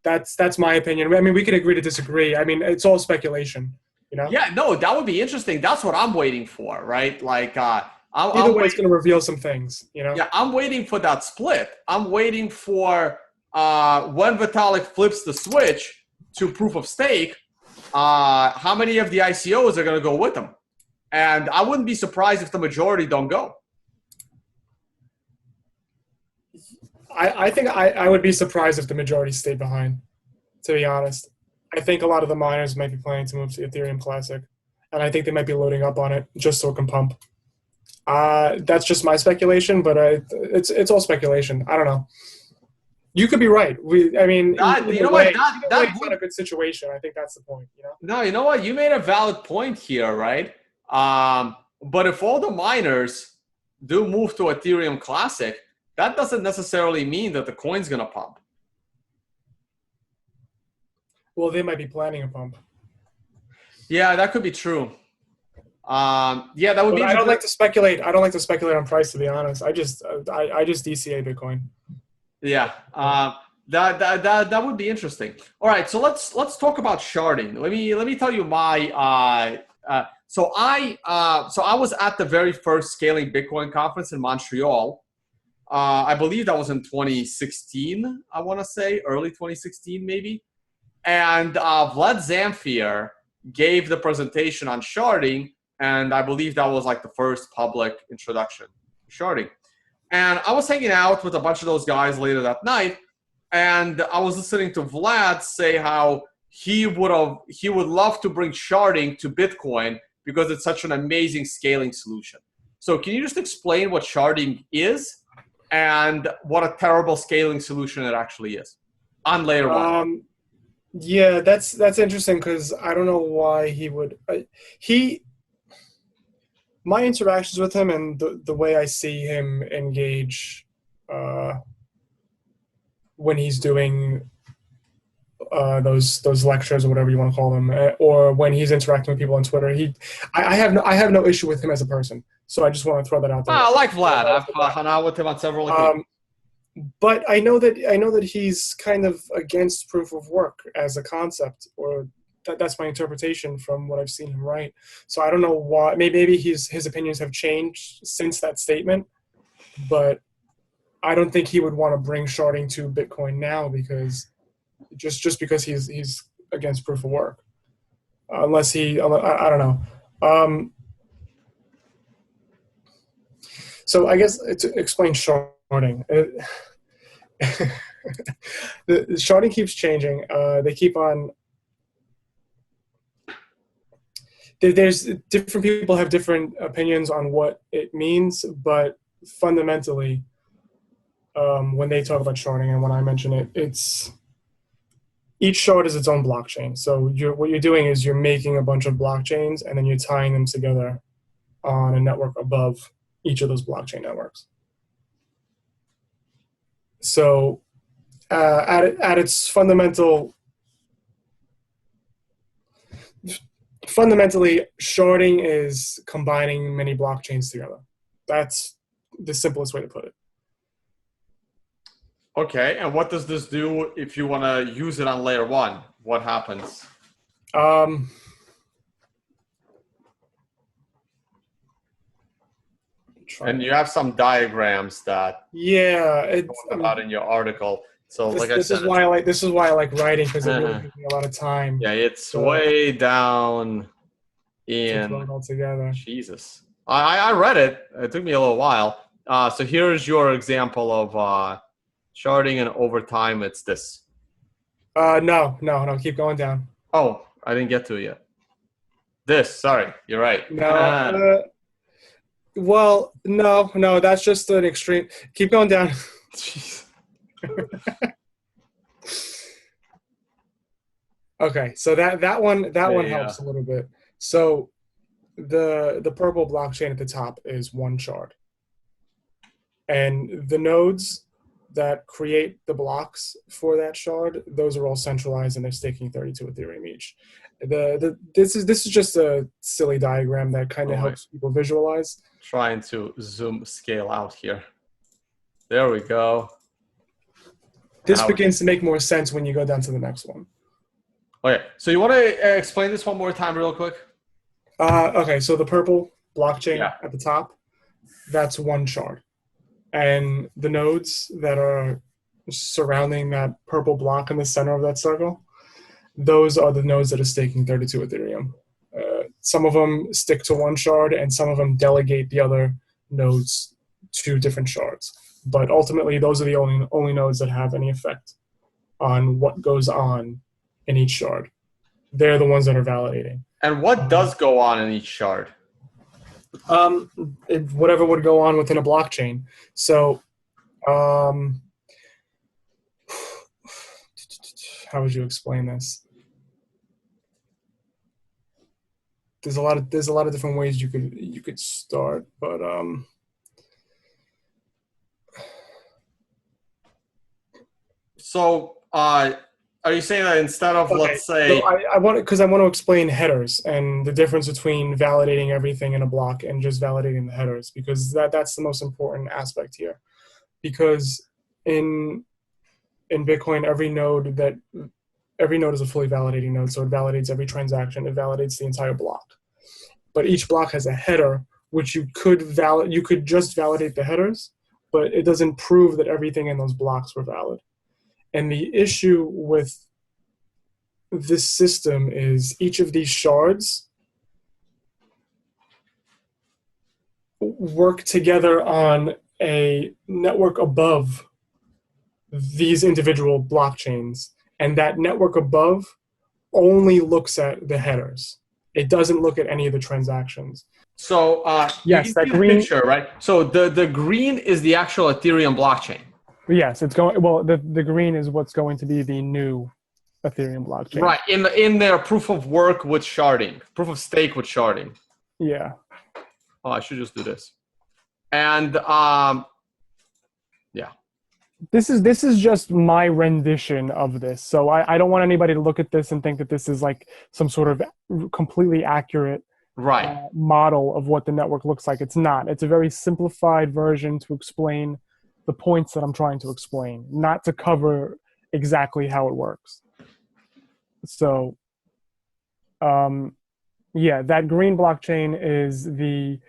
That's my opinion. I mean, we could agree to disagree. I mean, it's all speculation, Yeah, no, that would be interesting. That's what I'm waiting for, right? Like, either way, it's going to reveal some things, Yeah, I'm waiting for that split. I'm waiting for when Vitalik flips the switch to proof of stake, how many of the ICOs are going to go with him? And I wouldn't be surprised if the majority don't go. I think I would be surprised if the majority stayed behind, to be honest. I think a lot of the miners might be planning to move to Ethereum Classic, and I think they might be loading up on it just so it can pump. That's just my speculation, but it's all speculation. I don't know. You could be right. It's not a good situation. I think that's the point. No, you know what? You made a valid point here, right? But if all the miners do move to Ethereum Classic, that doesn't necessarily mean that the coin's going to pump. Well, they might be planning a pump. Yeah, that could be true. That would be. I don't like to speculate. I don't like to speculate on price, to be honest. I just DCA Bitcoin. Yeah, that would be interesting. All right, so let's talk about sharding. Let me tell you my. So I was at the very first Scaling Bitcoin conference in Montreal. I believe that was in 2016. I want to say early 2016 maybe. And Vlad Zamfir gave the presentation on sharding, and I believe that was like the first public introduction to sharding. And I was hanging out with a bunch of those guys later that night, and I was listening to Vlad say how he would love to bring sharding to Bitcoin because it's such an amazing scaling solution. So can you just explain what sharding is and what a terrible scaling solution it actually is on layer one? Yeah, that's interesting because I don't know why he would. My interactions with him and the way I see him engage when he's doing those lectures or whatever you want to call them, or when he's interacting with people on Twitter. I have no issue with him as a person. So I just want to throw that out there. I like Vlad. I've hung out with him on several occasions. But I know that he's kind of against proof of work as a concept, or that's my interpretation from what I've seen him write. So I don't know why. Maybe his opinions have changed since that statement, but I don't think he would want to bring sharding to Bitcoin now because just because he's against proof of work, unless I don't know. So I guess to explain sharding. The sharding keeps changing. They keep on. There's different people have different opinions on what it means, but fundamentally, when they talk about sharding and when I mention it, it's each shard is its own blockchain. So what you're doing is you're making a bunch of blockchains and then you're tying them together on a network above each of those blockchain networks. So at its fundamentally, sharding is combining many blockchains together. That's the simplest way to put it. Okay, and what does this do if you want to use it on layer one? What happens? And you have some diagrams that about in your article. So this is why I like writing, because it really gives me a lot of time. Yeah, it's way down in. To put it all together. Jesus, I read it. It took me a little while. So here's your example of sharding, and over time it's this. No. Keep going down. Oh, I didn't get to it yet. This, sorry, you're right. No. Well, no, that's just an extreme. Keep going down. Jeez. Okay, so that one helps a little bit. So the purple blockchain at the top is one shard, and the nodes that create the blocks for that shard, those are all centralized and they're staking 32 Ethereum each. This is just a silly diagram that kind of helps people visualize. Trying to zoom scale out here. There we go. This begins to make more sense when you go down to the next one. Okay, so you want to explain this one more time real quick? Okay, so the purple blockchain at the top, that's one shard. And the nodes that are surrounding that purple block in the center of that circle, those are the nodes that are staking 32 Ethereum. Some of them stick to one shard, and some of them delegate the other nodes to different shards. But ultimately, those are the only nodes that have any effect on what goes on in each shard. They're the ones that are validating. And what does go on in each shard? Whatever would go on within a blockchain. So, how would you explain this? There's a lot of different ways you could start, but So, are you saying that instead of let's say so I want to explain headers and the difference between validating everything in a block and just validating the headers, because that's the most important aspect here. Because in Bitcoin, every node is a fully validating node, so it validates every transaction. It validates the entire block. But each block has a header, which you could just validate the headers, but it doesn't prove that everything in those blocks were valid. And the issue with this system is each of these shards work together on a network above these individual blockchains. And that network above only looks at the headers. It doesn't look at any of the transactions. So yes, that green picture, right? So the green is the actual Ethereum blockchain. Yes, it's going. Well, the green is what's going to be the new Ethereum blockchain. Right, in their proof of work with sharding, proof of stake with sharding. Yeah. Oh, I should just do this. And this is just my rendition of this. So I don't want anybody to look at this and think that this is like some sort of completely accurate Right. model of what the network looks like. It's not. It's a very simplified version to explain the points that I'm trying to explain, not to cover exactly how it works. So, yeah, that green blockchain is the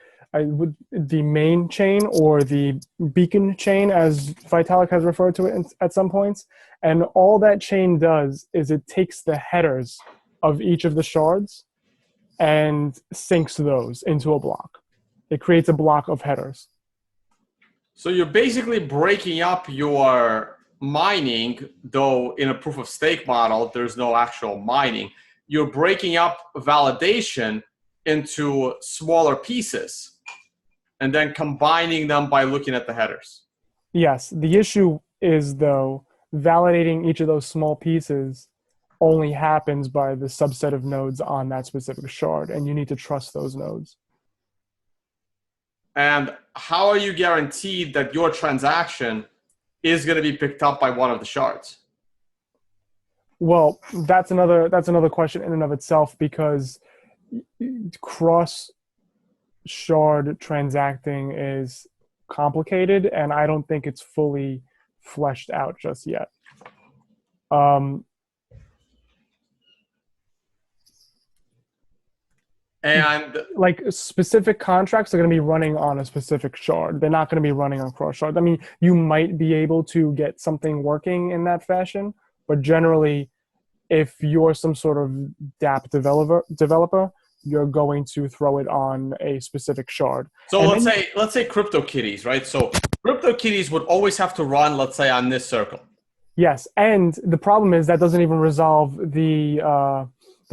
main chain, or the beacon chain, as Vitalik has referred to it at some points. And all that chain does is it takes the headers of each of the shards and syncs those into a block. It creates a block of headers. So you're basically breaking up your mining, though in a proof of stake model, there's no actual mining. You're breaking up validation into smaller pieces and then combining them by looking at the headers. Yes, the issue is, though, validating each of those small pieces only happens by the subset of nodes on that specific shard, and you need to trust those nodes. And how are you guaranteed that your transaction is going to be picked up by one of the shards? Well, that's another question in and of itself, because cross shard transacting is complicated, and I don't think it's fully fleshed out just yet. And like, specific contracts are going to be running on a specific shard. They're not going to be running on cross shard. I mean, you might be able to get something working in that fashion, but generally, if you're some sort of dApp developer, you're going to throw it on a specific shard. So let's say CryptoKitties, right? So CryptoKitties would always have to run, let's say, on this circle. Yes, and the problem is that doesn't even resolve the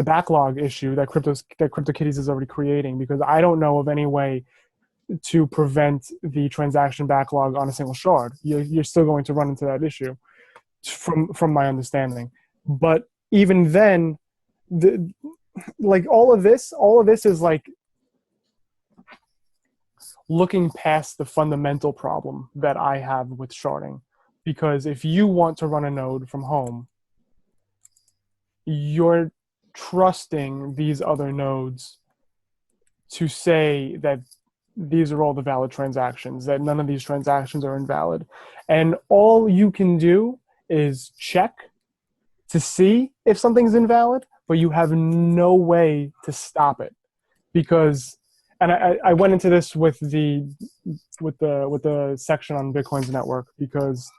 backlog issue that CryptoKitties is already creating, because I don't know of any way to prevent the transaction backlog on a single shard. You're still going to run into that issue, from my understanding. But even then, all of this is like looking past the fundamental problem that I have with sharding. Because if you want to run a node from home, you're trusting these other nodes to say that these are all the valid transactions, that none of these transactions are invalid. And all you can do is check to see if something's invalid, but you have no way to stop it. Because, and I went into this with the section on Bitcoin's network, because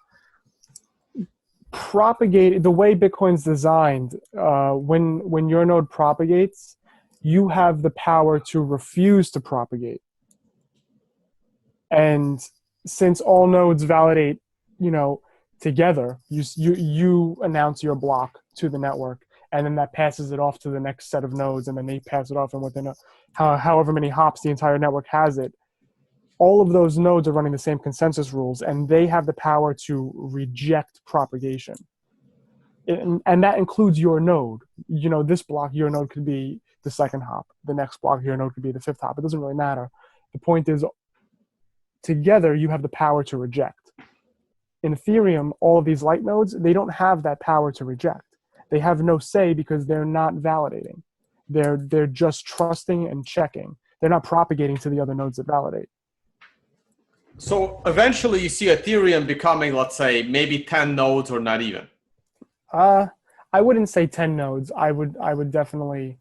the way Bitcoin's designed, when your node propagates, you have the power to refuse to propagate. And since all nodes validate, together, you announce your block to the network, and then that passes it off to the next set of nodes, and then they pass it off, and within however many hops the entire network has it, all of those nodes are running the same consensus rules, and they have the power to reject propagation. And that includes your node. This block, your node could be the second hop. The next block, your node could be the fifth hop. It doesn't really matter. The point is, together, you have the power to reject. In Ethereum, all of these light nodes, they don't have that power to reject. They have no say, because they're not validating. They're just trusting and checking. They're not propagating to the other nodes that validate. So eventually you see Ethereum becoming, let's say, maybe 10 nodes or not even. I wouldn't say 10 nodes. I would definitely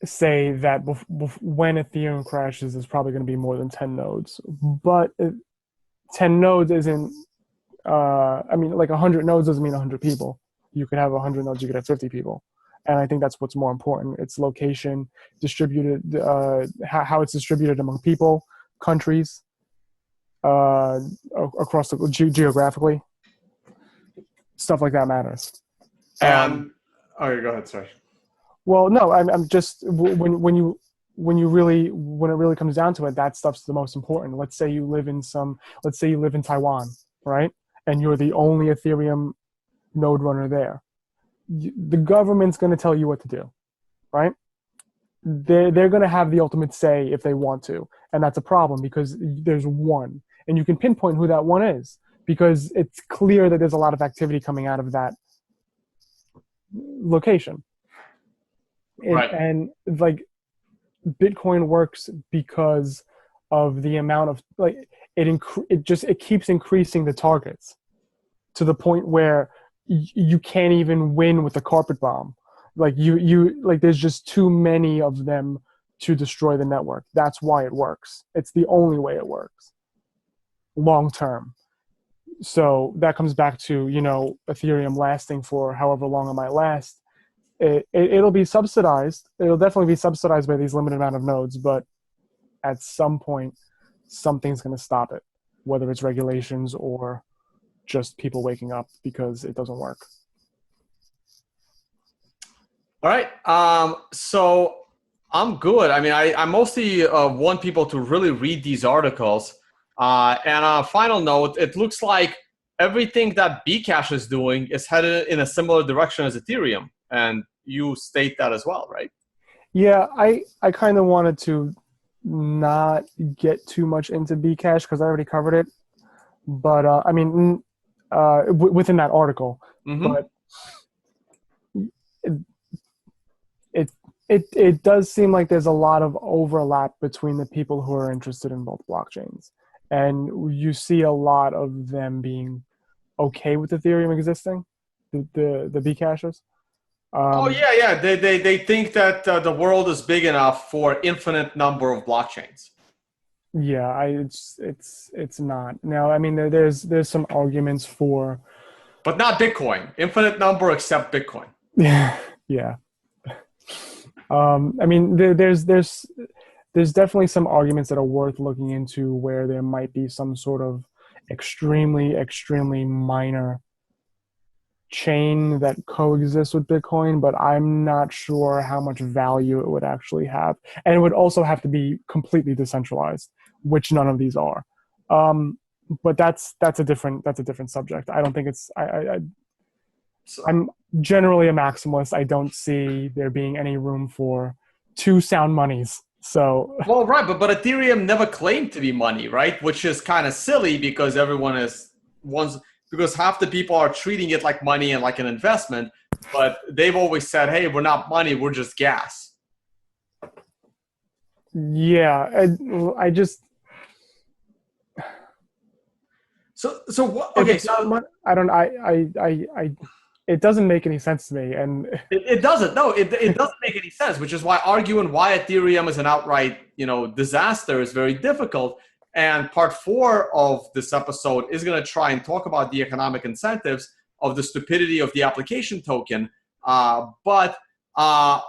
say that when Ethereum crashes, there's probably going to be more than 10 nodes. But 10 nodes isn't, 100 nodes doesn't mean 100 people. You could have 100 nodes, you could have 50 people. And I think that's what's more important. It's location, distributed, how it's distributed among people, countries, across geographically. Stuff like that matters. And go ahead, sorry. Well, no, I'm just, when it really comes down to it, that stuff's the most important. Let's say you live in Taiwan, right? And you're the only Ethereum node runner there. The government's going to tell you what to do, right? They're going to have the ultimate say if they want to. And that's a problem, because there's one. And you can pinpoint who that one is. because it's clear that there's a lot of activity coming out of that location. Right. And like Bitcoin works because of the amount of like it keeps increasing the targets to the point where you can't even win with a carpet bomb. Like there's just too many of them to destroy the network. That's why it works. It's the only way it works long term. So that comes back to, Ethereum lasting for however long it might last. It'll be subsidized. It'll definitely be subsidized by these limited amount of nodes, but at some point, something's going to stop it, whether it's regulations or just people waking up because it doesn't work. All right. So I'm good. I mean, I mostly want people to really read these articles. And on a final note, it looks like everything that Bcash is doing is headed in a similar direction as Ethereum. And you state that as well, right? Yeah, I kind of wanted to not get too much into Bcash because I already covered it. But I mean, within that article, but it does seem like there's a lot of overlap between the people who are interested in both blockchains, and you see a lot of them being okay with Ethereum existing, the Bcashers. Oh yeah. They think that the world is big enough for infinite number of blockchains. Yeah, it's not. Now, I mean, there's some arguments for, but not Bitcoin. Infinite number except Bitcoin. Yeah. I mean, there's definitely some arguments that are worth looking into where there might be some sort of extremely minor chain that coexists with Bitcoin, but I'm not sure how much value it would actually have. And it would also have to be completely decentralized, which none of these are. But that's a different subject. I don't think it's I'm generally a maximalist. I don't see there being any room for two sound monies. So well, right, but Ethereum never claimed to be money, right? Which is kind of silly because because half the people are treating it like money and like an investment, but they've always said, "Hey, we're not money, we're just gas." Yeah, I just. So what? Okay, so I don't. It doesn't make any sense to me, and it doesn't. No, it doesn't make any sense. Which is why arguing why Ethereum is an outright disaster is very difficult. And part 4 of this episode is going to try and talk about the economic incentives of the stupidity of the application token. But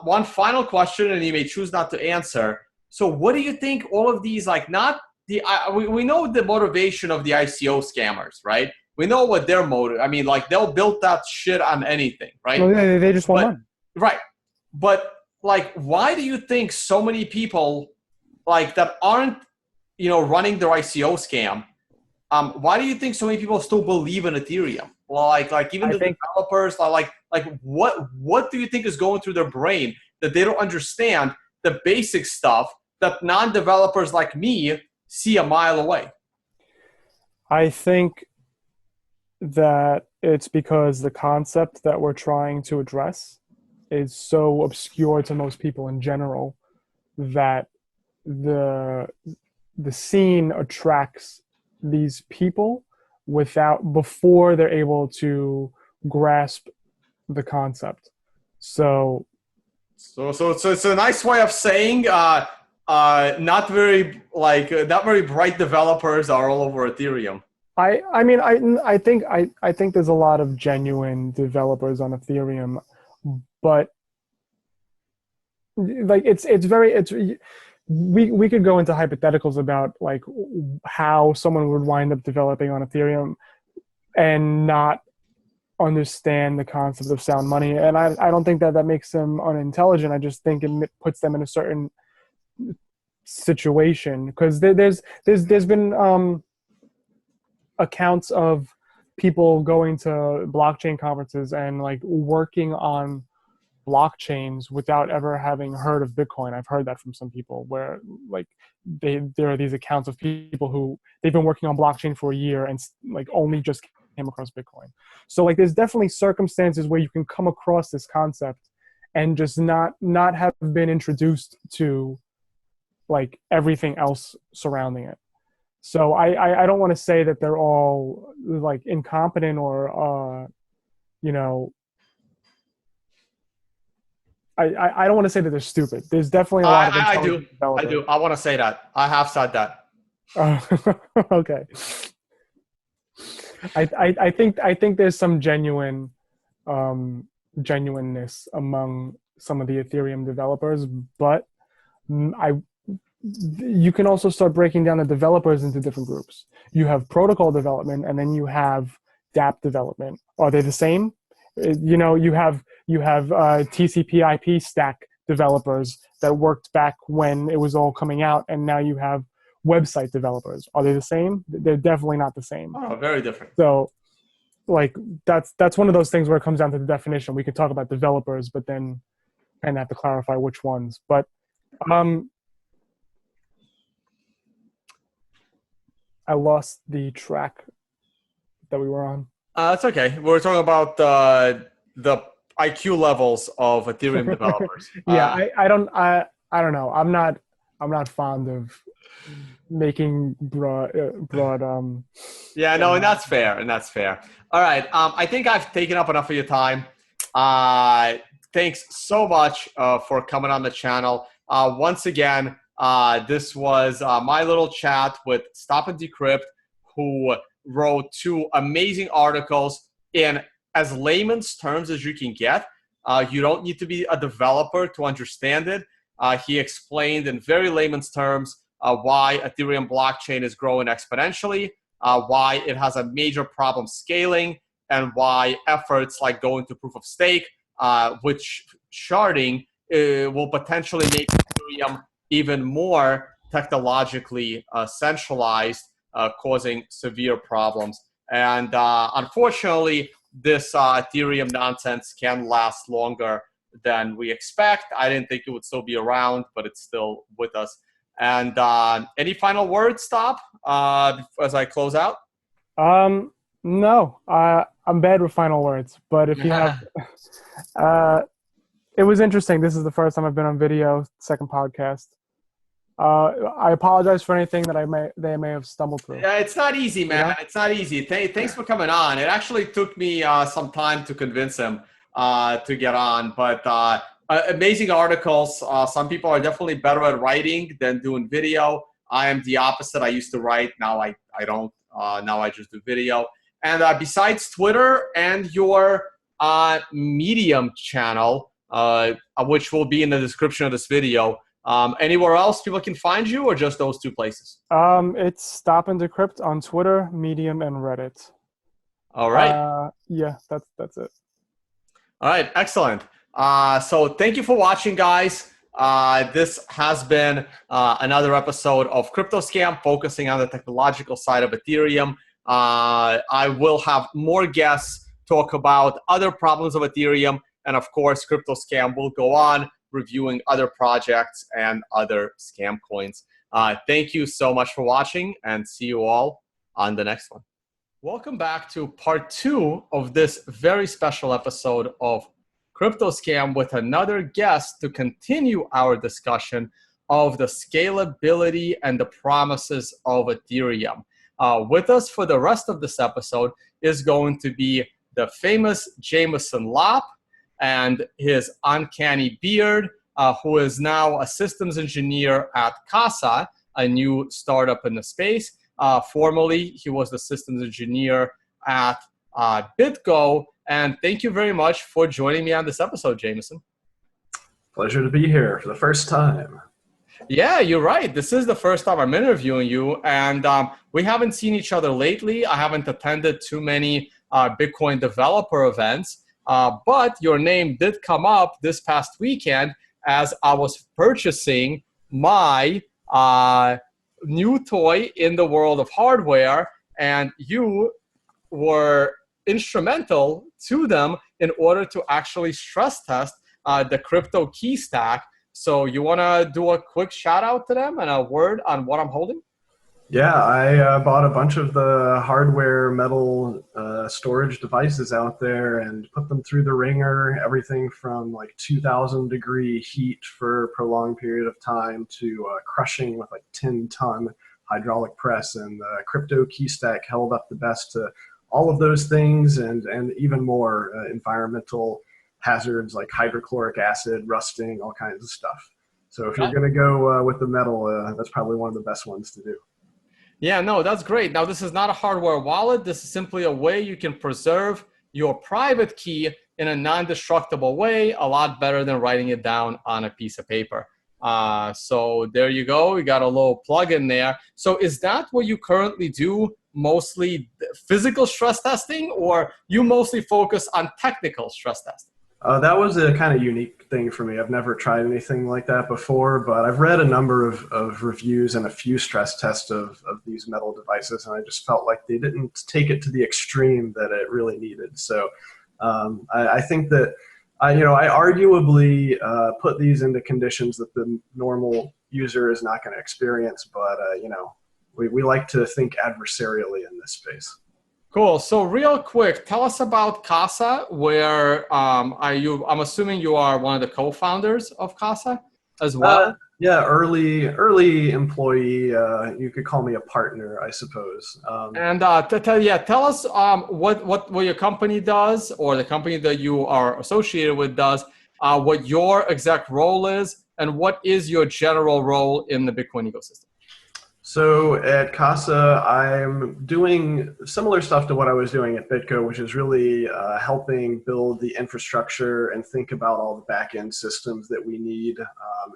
one final question, and you may choose not to answer. So what do you think all of these, like, not the, we know the motivation of the ICO scammers, right? We know what their motive, I mean, like, they'll build that shit on anything, right? Well, they just want money. Right. But, like, why do you think so many people, like, that aren't, running their ICO scam, why do you think so many people still believe in Ethereum? Well, like even the developers, like what do you think is going through their brain that they don't understand the basic stuff that non-developers like me see a mile away? I think that it's because the concept that we're trying to address is so obscure to most people in general that the scene attracts these people before they're able to grasp the concept. So it's a nice way of saying not very bright developers are all over Ethereum. I think there's a lot of genuine developers on Ethereum, but like we could go into hypotheticals about like how someone would wind up developing on Ethereum and not understand the concept of sound money. And I don't think that makes them unintelligent. I just think it puts them in a certain situation, because there's been accounts of people going to blockchain conferences and like working on blockchains without ever having heard of Bitcoin. I've heard that from some people where like there are these accounts of people who they've been working on blockchain for a year and like only just came across Bitcoin. So like there's definitely circumstances where you can come across this concept and just not have been introduced to like everything else surrounding it. So I don't want to say that they're all like incompetent or you know, I don't want to say that they're stupid. There's definitely a lot of intelligent developers. I do. I want to say that. I have said that. Okay. I think there's some genuineness among some of the Ethereum developers, but you can also start breaking down the developers into different groups. You have protocol development, and then you have dApp development. Are they the same? You know, you have TCP/IP stack developers that worked back when it was all coming out, and now you have website developers. Are they the same? They're definitely not the same. Oh, very different. So, like that's one of those things where it comes down to the definition. We could talk about developers, but then kind of have to clarify which ones. But I lost the track that we were on. That's okay. We're talking about the IQ levels of Ethereum developers. Yeah, I don't know. I'm not fond of making broad. Yeah, no, and that's fair. All right. I think I've taken up enough of your time. Thanks so much for coming on the channel. Once again, this was my little chat with StopAndDsecrpto, who wrote 2 amazing articles in as layman's terms as you can get. You don't need to be a developer to understand it. He explained in very layman's terms why Ethereum blockchain is growing exponentially, why it has a major problem scaling, and why efforts like going to proof of stake, which sharding will potentially make Ethereum even more technologically centralized, causing severe problems. And unfortunately, this Ethereum nonsense can last longer than we expect. I didn't think it would still be around, but it's still with us. And any final words, Stop, as I close out? No, I'm bad with final words, but if you have, it was interesting. This is the first time I've been on video, second podcast. I apologize for anything that they may have stumbled through. Yeah, it's not easy, man. It's not easy. Thanks for coming on. It actually took me some time to convince him to get on, but amazing articles. Some people are definitely better at writing than doing video. I am the opposite. I used to write. Now I don't. Now I just do video. And besides Twitter and your Medium channel, which will be in the description of this video, anywhere else people can find you, or just those 2 places? It's StopAndDsecrpto on Twitter, Medium, and Reddit. All right. Yeah, that's it. All right, excellent. So thank you for watching, guys. This has been another episode of CryptoScam, focusing on the technological side of Ethereum. I will have more guests talk about other problems of Ethereum, and of course, CryptoScam will go on reviewing other projects and other scam coins. Thank you so much for watching, and see you all on the next one. Welcome back to part 2 of this very special episode of CryptoScam with another guest to continue our discussion of the scalability and the promises of Ethereum. With us for the rest of this episode is going to be the famous Jameson Lopp and his uncanny beard, who is now a systems engineer at Casa, a new startup in the space. Formerly, he was the systems engineer at BitGo. And thank you very much for joining me on this episode, Jameson. Pleasure to be here for the first time. Yeah, you're right. This is the first time I'm interviewing you, and we haven't seen each other lately. I haven't attended too many Bitcoin developer events, but your name did come up this past weekend as I was purchasing my new toy in the world of hardware, and you were instrumental to them in order to actually stress test the crypto key stack. So you want to do a quick shout out to them and a word on what I'm holding? Yeah, I bought a bunch of the hardware metal storage devices out there and put them through the ringer, everything from like 2,000-degree heat for a prolonged period of time to crushing with like 10-ton hydraulic press, and the crypto key stack held up the best to all of those things and even more environmental hazards like hydrochloric acid, rusting, all kinds of stuff. So if you're going to go with the metal, that's probably one of the best ones to do. Yeah, no, that's great. Now, this is not a hardware wallet. This is simply a way you can preserve your private key in a non-destructible way, a lot better than writing it down on a piece of paper. So there you go. You got a little plug in there. So is that what you currently do, mostly physical stress testing, or you mostly focus on technical stress testing? That was a kind of unique thing for me. I've never tried anything like that before, but I've read a number of reviews and a few stress tests of these metal devices, and I just felt like they didn't take it to the extreme that it really needed. So I think that I arguably put these into conditions that the normal user is not going to experience, but we like to think adversarially in this space. Cool. So real quick, tell us about Casa, where I'm assuming you are one of the co-founders of Casa as well? Yeah, early employee. You could call me a partner, I suppose. Tell us what your company does, or the company that you are associated with does, what your exact role is, and what is your general role in the Bitcoin ecosystem. So at Casa, I'm doing similar stuff to what I was doing at BitGo, which is really helping build the infrastructure and think about all the back-end systems that we need,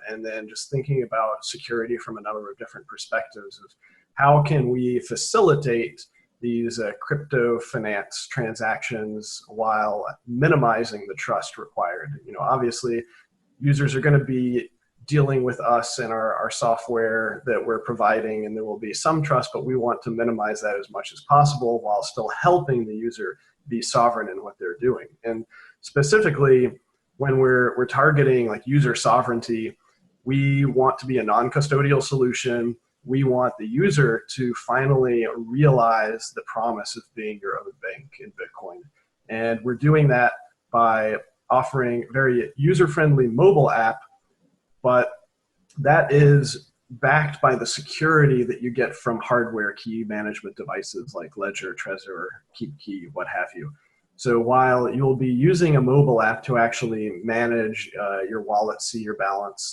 and then just thinking about security from a number of different perspectives of how can we facilitate these crypto finance transactions while minimizing the trust required. Obviously, users are going to be dealing with us and our software that we're providing, and there will be some trust, but we want to minimize that as much as possible while still helping the user be sovereign in what they're doing. And specifically, when we're targeting like user sovereignty, we want to be a non-custodial solution. We want the user to finally realize the promise of being your own bank in Bitcoin. And we're doing that by offering a very user-friendly mobile app, but that is backed by the security that you get from hardware key management devices like Ledger, Trezor, KeepKey, what have you. So while you'll be using a mobile app to actually manage your wallet, see your balance,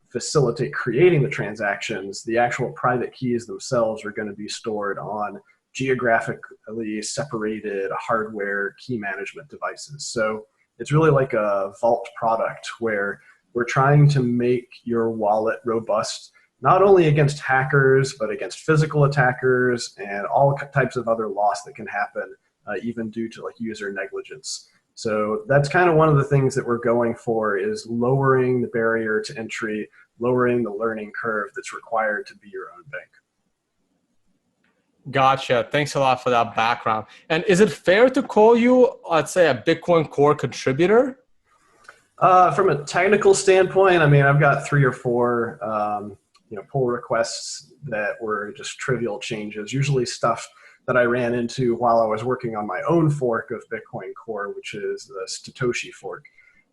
facilitate creating the transactions, the actual private keys themselves are going to be stored on geographically separated hardware key management devices. So it's really like a vault product where we're trying to make your wallet robust, not only against hackers, but against physical attackers and all types of other loss that can happen, even due to like user negligence. So that's kind of one of the things that we're going for, is lowering the barrier to entry, lowering the learning curve that's required to be your own bank. Gotcha. Thanks a lot for that background. And is it fair to call you, let's say, a Bitcoin Core contributor? From a technical standpoint, I mean, I've got 3 or 4 pull requests that were just trivial changes, usually stuff that I ran into while I was working on my own fork of Bitcoin Core, which is the Satoshi fork.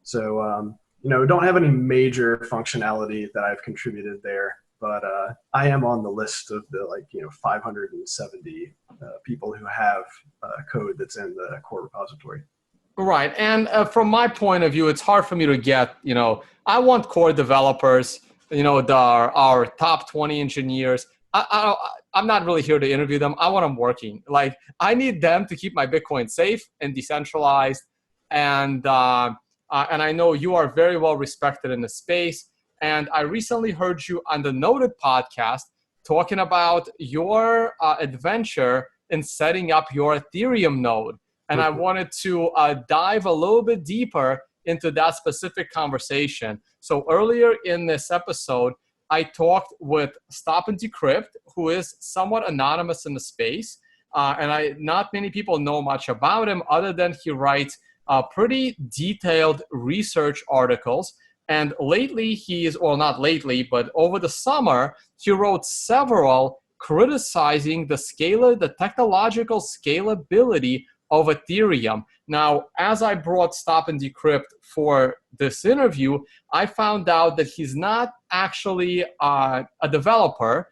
So, don't have any major functionality that I've contributed there, but I am on the list of the 570 people who have code that's in the core repository. Right. And from my point of view, it's hard for me to get, I want core developers, our top 20 engineers. I'm not really here to interview them. I want them working. Like, I need them to keep my Bitcoin safe and decentralized. And I know you are very well respected in the space. And I recently heard you on the Noted podcast talking about your adventure in setting up your Ethereum node. And I wanted to dive a little bit deeper into that specific conversation. So earlier in this episode, I talked with StopAndDsecrpto, who is somewhat anonymous in the space. And not many people know much about him other than he writes pretty detailed research articles. And lately, well, not lately, but over the summer, he wrote several criticizing the technological scalability of Ethereum. Now, as I brought Stop and Decrypt for this interview, I found out that he's not actually a developer.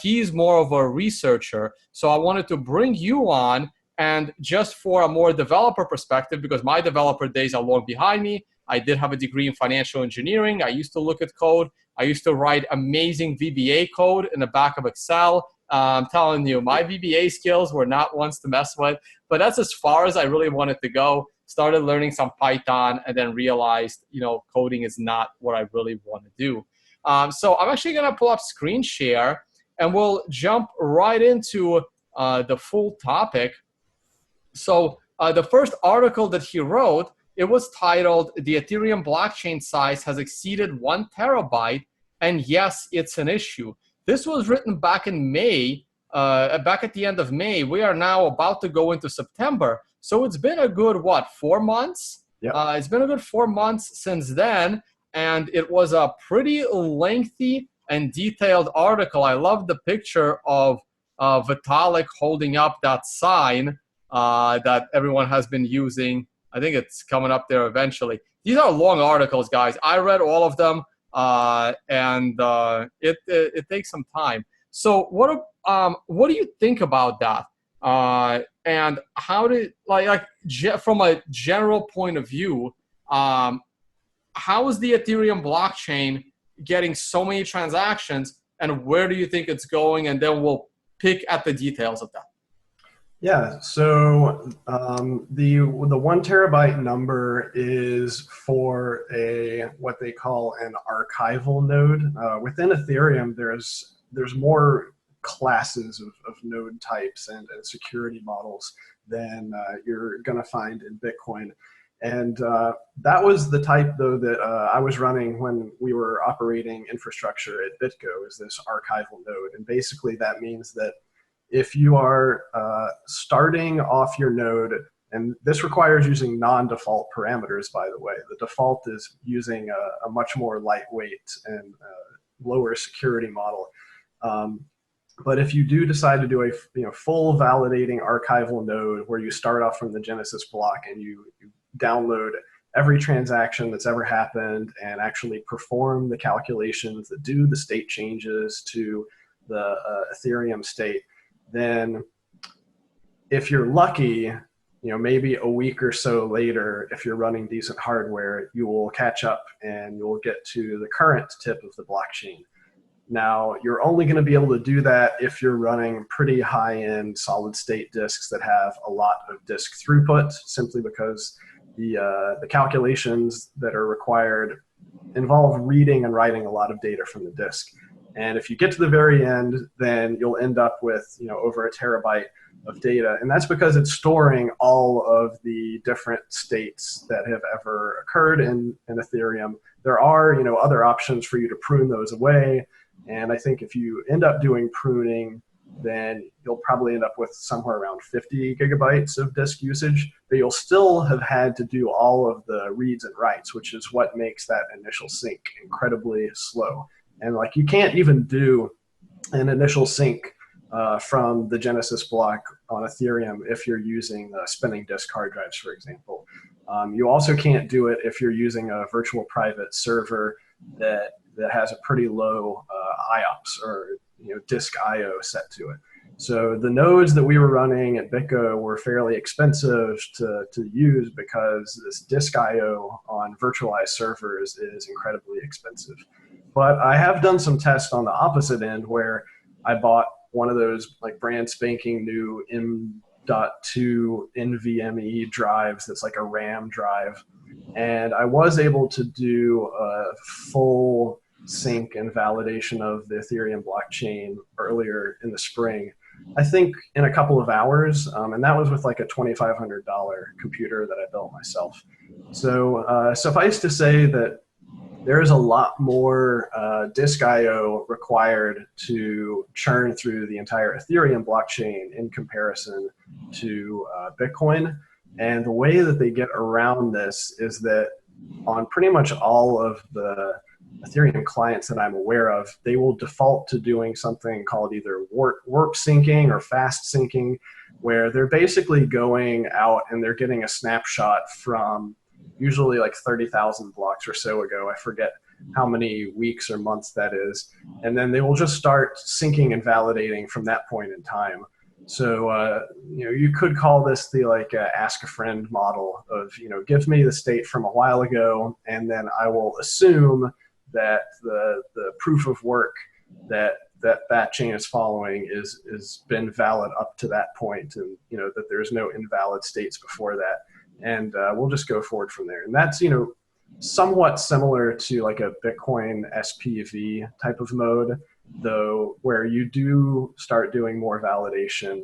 He's more of a researcher. So I wanted to bring you on, and just for a more developer perspective, because my developer days are long behind me. I did have a degree in financial engineering. I used to look at code. I used to write amazing VBA code in the back of Excel. I'm telling you, my VBA skills were not ones to mess with, but that's as far as I really wanted to go. Started learning some Python and then realized, coding is not what I really want to do. So I'm actually going to pull up screen share and we'll jump right into the full topic. So the first article that he wrote, it was titled, "The Ethereum blockchain size has exceeded 1 terabyte, and yes, it's an issue." This was written back in May, back at the end of May. We are now about to go into September. So it's been a good, 4 months? Yep. It's been a good 4 months since then, and it was a pretty lengthy and detailed article. I love the picture of Vitalik holding up that sign that everyone has been using. I think it's coming up there eventually. These are long articles, guys. I read all of them, and it takes some time. So what do you think about that? And how did from a general point of view, how is the Ethereum blockchain getting so many transactions, and where do you think it's going? And then we'll pick at the details of that. Yeah, so the 1 terabyte number is for what they call an archival node. Within Ethereum, there's more classes of node types and security models than you're going to find in Bitcoin. And that was the type, though, that I was running when we were operating infrastructure at BitGo, is this archival node. And basically that means that if you are starting off your node, and this requires using non-default parameters, by the way. The default is using a much more lightweight and lower security model. But if you do decide to do a full validating archival node where you start off from the Genesis block and you download every transaction that's ever happened and actually perform the calculations that do the state changes to the Ethereum state, then if you're lucky, maybe a week or so later, if you're running decent hardware, you will catch up and you'll get to the current tip of the blockchain. Now, you're only going to be able to do that if you're running pretty high-end solid-state disks that have a lot of disk throughput, simply because the calculations that are required involve reading and writing a lot of data from the disk. And if you get to the very end, then you'll end up with over a terabyte of data. And that's because it's storing all of the different states that have ever occurred in Ethereum. There are other options for you to prune those away. And I think if you end up doing pruning, then you'll probably end up with somewhere around 50 gigabytes of disk usage, but you'll still have had to do all of the reads and writes, which is what makes that initial sync incredibly slow. And you can't even do an initial sync from the Genesis block on Ethereum if you're using spinning disk hard drives, for example. You also can't do it if you're using a virtual private server that has a pretty low IOPS or disk IO set to it. So the nodes that we were running at BitGo were fairly expensive to use because this disk IO on virtualized servers is incredibly expensive. But I have done some tests on the opposite end where I bought one of those brand spanking new M.2 NVMe drives that's like a RAM drive. And I was able to do a full sync and validation of the Ethereum blockchain earlier in the spring, I think in a couple of hours. And that was with a $2,500 computer that I built myself. So suffice to say that there is a lot more disk IO required to churn through the entire Ethereum blockchain in comparison to Bitcoin. And the way that they get around this is that on pretty much all of the Ethereum clients that I'm aware of, they will default to doing something called either warp syncing or fast syncing, where they're basically going out and they're getting a snapshot from usually like 30,000 blocks or so ago. I forget how many weeks or months that is. And then they will just start syncing and validating from that point in time. So, you could call this the ask a friend model of, give me the state from a while ago, and then I will assume that the proof of work that chain is following is been valid up to that point, and that there's no invalid states before that, and we'll just go forward from there. And that's somewhat similar to like a Bitcoin SPV type of mode, though, where you do start doing more validation.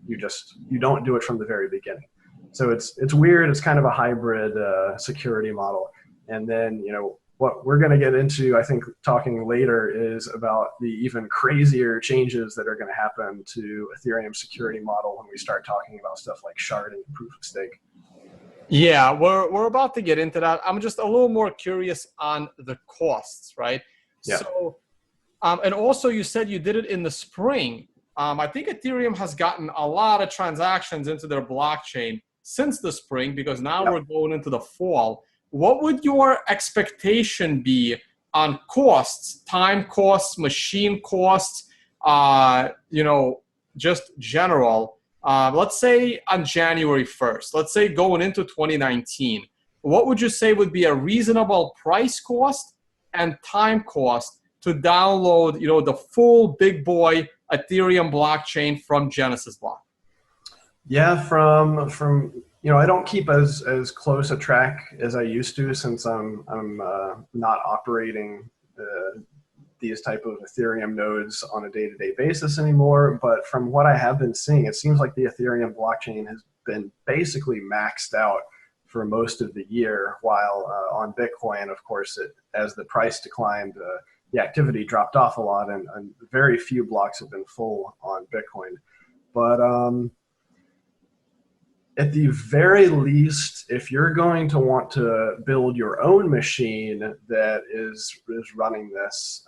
You don't do it from the very beginning. So it's weird. It's kind of a hybrid security model. And then what we're going to get into, I think, talking later, is about the even crazier changes that are going to happen to Ethereum security model when we start talking about stuff like sharding and proof of stake. Yeah, we're about to get into that. I'm just a little more curious on the costs, right? Yeah. So, and also you said you did it in the spring. I think Ethereum has gotten a lot of transactions into their blockchain since the spring, because now we're going into the fall. What would your expectation be on costs, time costs, machine costs, just general? Let's say on January 1st, let's say going into 2019, what would you say would be a reasonable price cost and time cost to download, the full big boy Ethereum blockchain from Genesis Block? Yeah, from I don't keep as close a track as I used to, since I'm not operating these type of Ethereum nodes on a day-to-day basis anymore. But from what I have been seeing, it seems like the Ethereum blockchain has been basically maxed out for most of the year, while on Bitcoin, of course, as the price declined, the activity dropped off a lot, and very few blocks have been full on Bitcoin. But at the very least, if you're going to want to build your own machine that is running this,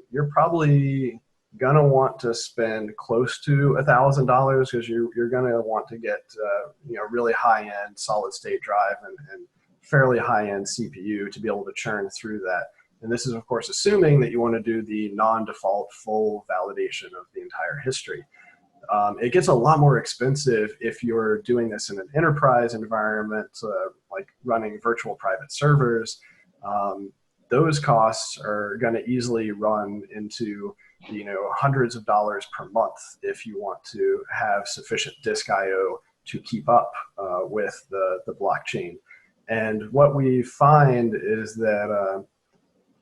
you're probably gonna want to spend close to $1,000, because you're gonna want to get really high-end solid-state drive and fairly high-end CPU to be able to churn through that. And this is, of course, assuming that you want to do the non-default full validation of the entire history. It gets a lot more expensive if you're doing this in an enterprise environment, like running virtual private servers. Those costs are going to easily run into hundreds of dollars per month if you want to have sufficient disk I/O to keep up with the blockchain. And what we find is that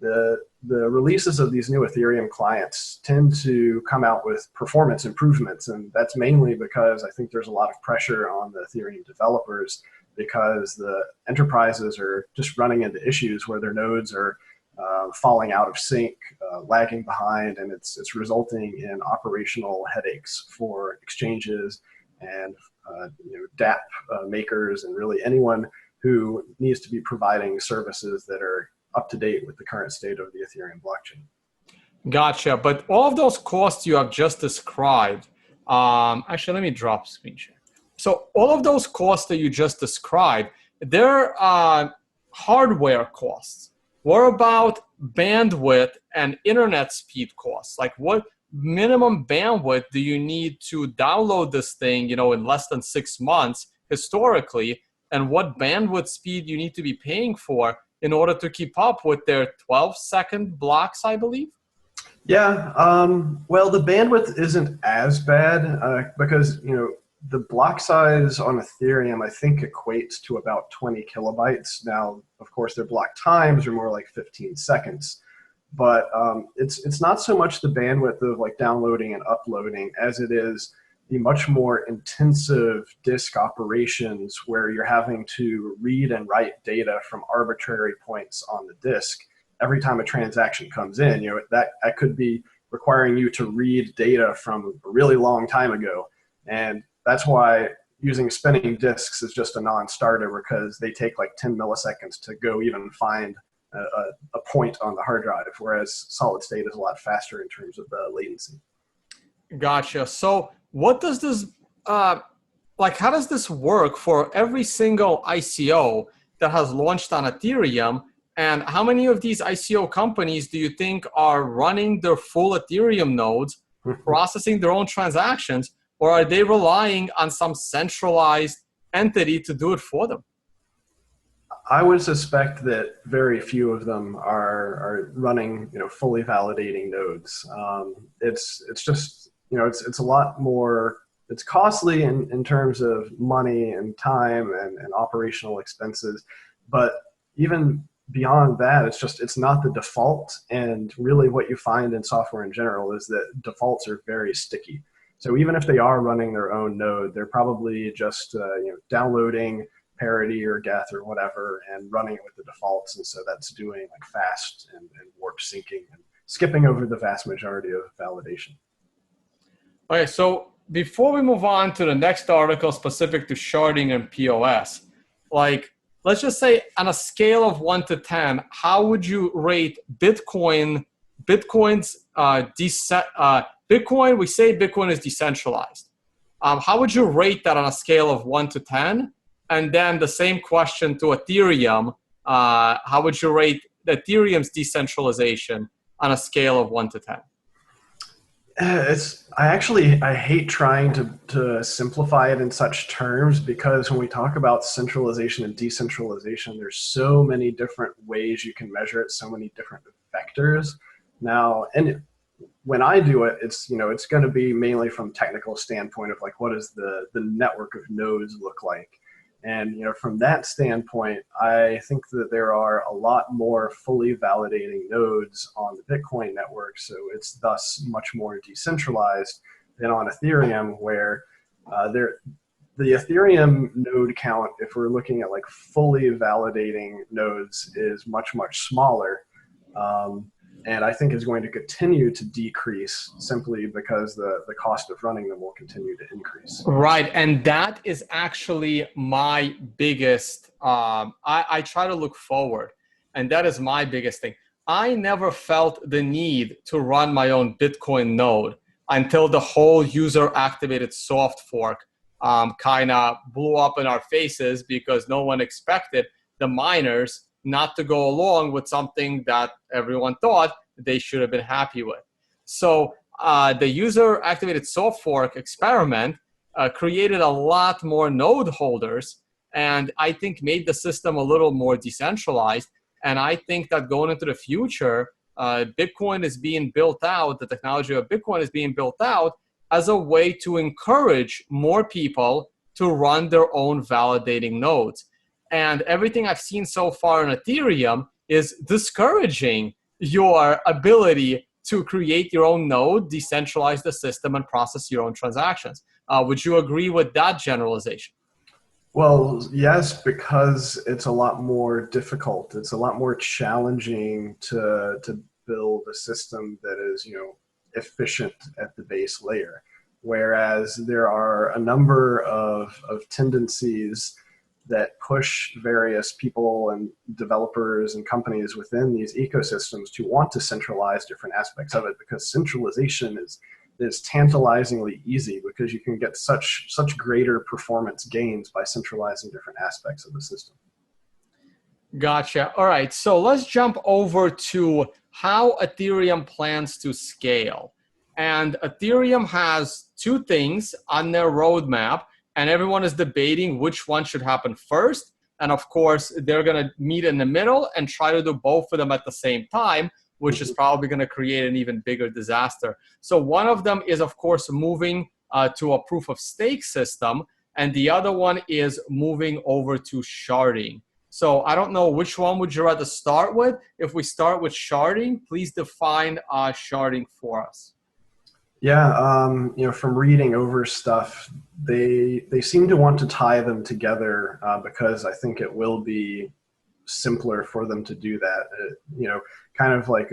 the releases of these new Ethereum clients tend to come out with performance improvements, and that's mainly because I think there's a lot of pressure on the Ethereum developers, because the enterprises are just running into issues where their nodes are falling out of sync, lagging behind, and it's resulting in operational headaches for exchanges and DApp makers, and really anyone who needs to be providing services that are up to date with the current state of the Ethereum blockchain. Gotcha. But all of those costs you have just described, actually, let me drop screen share. So all of those costs that you just described, they're hardware costs. What about bandwidth and internet speed costs? Like, what minimum bandwidth do you need to download this thing, in less than 6 months historically? And what bandwidth speed you need to be paying for in order to keep up with their 12-second blocks, I believe? Yeah, well, the bandwidth isn't as bad because, the block size on Ethereum, I think, equates to about 20 kilobytes. Now, of course, their block times are more like 15 seconds. But it's not so much the bandwidth of like downloading and uploading as it is the much more intensive disk operations where you're having to read and write data from arbitrary points on the disk every time a transaction comes in. That could be requiring you to read data from a really long time ago. And that's why using spinning disks is just a non-starter because they take like 10 milliseconds to go even find a point on the hard drive, whereas solid state is a lot faster in terms of the latency. Gotcha. So what does this, how does this work for every single ICO that has launched on Ethereum? And how many of these ICO companies do you think are running their full Ethereum nodes, processing their own transactions, or are they relying on some centralized entity to do it for them? I would suspect that very few of them are running, fully validating nodes. It's just, it's a lot more, it's costly in terms of money and time and operational expenses. But even beyond that, it's not the default. And really what you find in software in general is that defaults are very sticky. So even if they are running their own node, they're probably just downloading parity or geth or whatever and running it with the defaults. And so that's doing like fast and warp syncing and skipping over the vast majority of validation. Okay, so before we move on to the next article specific to sharding and POS, let's just say on a scale of 1 to 10, how would you rate Bitcoin? Bitcoin, we say Bitcoin is decentralized. How would you rate that on a scale of 1 to 10? And then the same question to Ethereum. How would you rate Ethereum's decentralization on a scale of 1 to 10? I hate trying to simplify it in such terms, because when we talk about centralization and decentralization, there's so many different ways you can measure it, so many different vectors. Now, and when I do it, it's going to be mainly from technical standpoint of like, what does the network of nodes look like? And from that standpoint, I think that there are a lot more fully validating nodes on the Bitcoin network, so it's thus much more decentralized than on Ethereum, where the Ethereum node count, if we're looking at like fully validating nodes, is much smaller. And I think is going to continue to decrease simply because the cost of running them will continue to increase. Right, and that is actually my biggest, I try to look forward, and that is my biggest thing. I never felt the need to run my own Bitcoin node until the whole user-activated soft fork kind of blew up in our faces, because no one expected the miners not to go along with something that everyone thought they should have been happy with. So the user-activated soft fork experiment created a lot more node holders, and I think made the system a little more decentralized. And I think that going into the future, Bitcoin is being built out, the technology of Bitcoin is being built out as a way to encourage more people to run their own validating nodes. And everything I've seen so far in Ethereum is discouraging your ability to create your own node, decentralize the system, and process your own transactions. Would you agree with that generalization? Well, yes, because it's a lot more difficult. It's a lot more challenging to build a system that is, efficient at the base layer. Whereas there are a number of tendencies that push various people and developers and companies within these ecosystems to want to centralize different aspects of it, because centralization is tantalizingly easy, because you can get such greater performance gains by centralizing different aspects of the system. Gotcha. All right, so let's jump over to how Ethereum plans to scale. And Ethereum has two things on their roadmap, and everyone is debating which one should happen first. And of course, they're going to meet in the middle and try to do both of them at the same time, which is probably going to create an even bigger disaster. So one of them is, of course, moving to a proof of stake system, and the other one is moving over to sharding. So I don't know, which one would you rather start with? If we start with sharding, please define sharding for us. Yeah, from reading over stuff, they seem to want to tie them together because I think it will be simpler for them to do that. Kind of like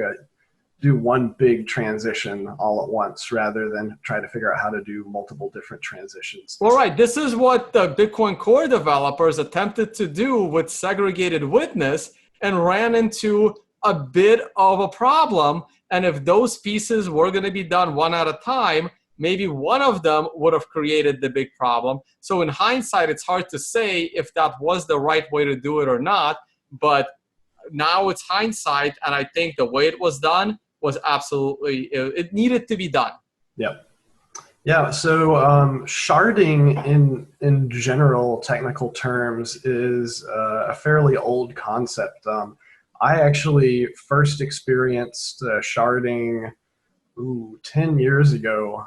do one big transition all at once rather than try to figure out how to do multiple different transitions. Well, right. This is what the Bitcoin Core developers attempted to do with segregated witness and ran into a bit of a problem. And if those pieces were going to be done one at a time, maybe one of them would have created the big problem. So in hindsight, it's hard to say if that was the right way to do it or not. But now it's hindsight, and I think the way it was done was absolutely, it needed to be done. Yep. Yeah, so sharding in general technical terms is a fairly old concept. I actually first experienced sharding 10 years ago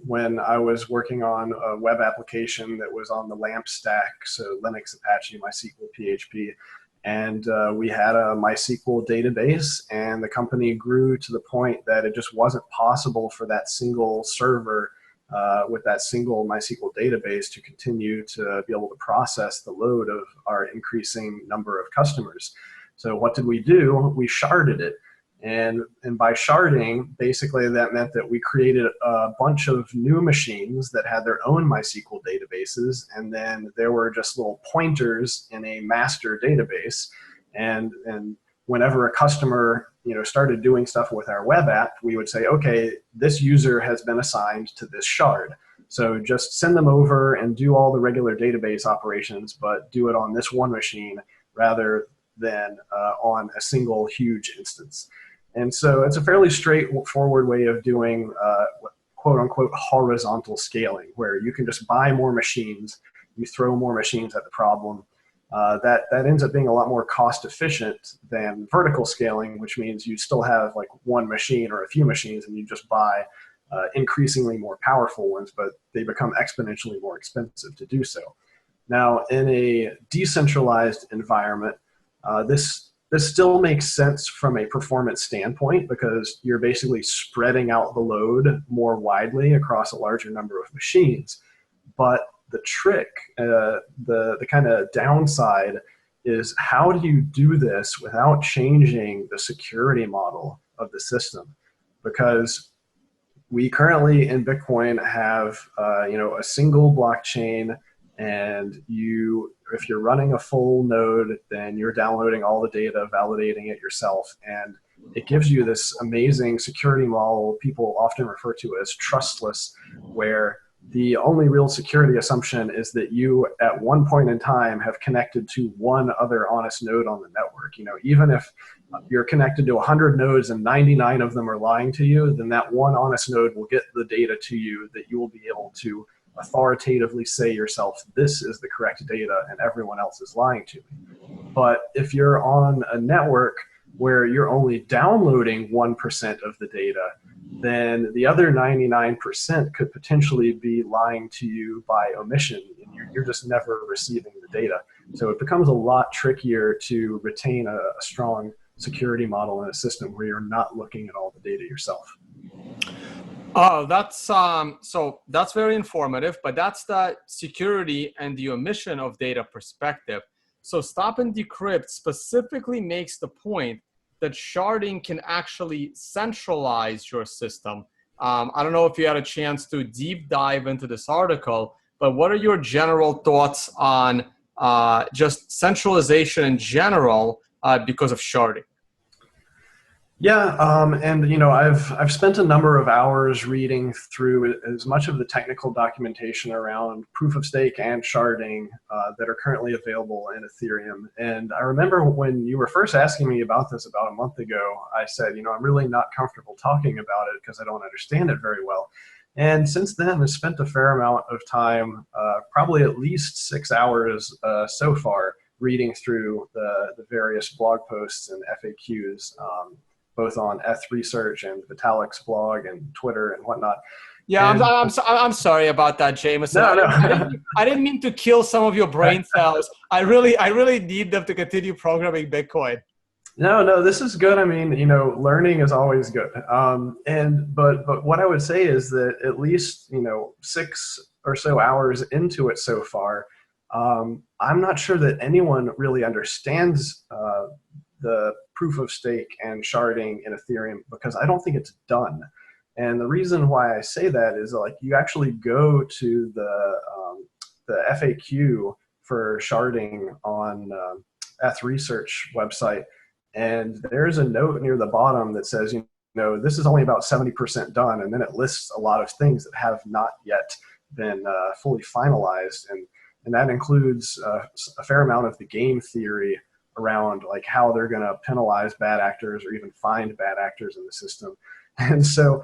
when I was working on a web application that was on the LAMP stack, so Linux, Apache, MySQL, PHP. And we had a MySQL database, and the company grew to the point that it just wasn't possible for that single server with that single MySQL database to continue to be able to process the load of our increasing number of customers. So what did we do? We sharded it. And by sharding, basically that meant that we created a bunch of new machines that had their own MySQL databases, and then there were just little pointers in a master database. And whenever a customer started doing stuff with our web app, we would say, okay, this user has been assigned to this shard. So just send them over and do all the regular database operations, but do it on this one machine rather than on a single huge instance. And so it's a fairly straightforward way of doing quote unquote horizontal scaling, where you can just buy more machines, you throw more machines at the problem. That ends up being a lot more cost efficient than vertical scaling, which means you still have like one machine or a few machines and you just buy increasingly more powerful ones, but they become exponentially more expensive to do so. Now, in a decentralized environment, this still makes sense from a performance standpoint because you're basically spreading out the load more widely across a larger number of machines. But the trick, the kind of downside is, how do you do this without changing the security model of the system? Because we currently in Bitcoin have a single blockchain, and if you're running a full node, then you're downloading all the data, validating it yourself, and it gives you this amazing security model people often refer to as trustless, where the only real security assumption is that you at one point in time have connected to one other honest node on the network. Even if you're connected to 100 nodes and 99 of them are lying to you, then that one honest node will get the data to you that you will be able to authoritatively say yourself, this is the correct data and everyone else is lying to me. But if you're on a network where you're only downloading 1% of the data, then the other 99% could potentially be lying to you by omission, and you're just never receiving the data. So it becomes a lot trickier to retain a strong security model in a system where you're not looking at all the data yourself. Oh, that's very informative, but that's the security and the omission of data perspective. So Stop and Decrypt specifically makes the point that sharding can actually centralize your system. I don't know if you had a chance to deep dive into this article, but what are your general thoughts on just centralization in general because of sharding? Yeah, and I've spent a number of hours reading through as much of the technical documentation around proof of stake and sharding that are currently available in Ethereum. And I remember when you were first asking me about this about a month ago, I said, I'm really not comfortable talking about it because I don't understand it very well. And since then, I've spent a fair amount of time, probably at least 6 hours so far, reading through the various blog posts and FAQs, both on Research and Vitalik's blog and Twitter and whatnot. Yeah, and I'm sorry about that, Jameson. No. I didn't mean to kill some of your brain cells. I really need them to continue programming Bitcoin. No, this is good. I mean, learning is always good. But what I would say is that at least 6 or so hours into it so far, I'm not sure that anyone really understands the proof of stake and sharding in Ethereum because I don't think it's done. And the reason why I say that is like you actually go to the FAQ for sharding on Eth Research website, and there's a note near the bottom that says, you know, this is only about 70% done, and then it lists a lot of things that have not yet been fully finalized, and that includes a fair amount of the game theory around like how they're going to penalize bad actors or even find bad actors in the system. And so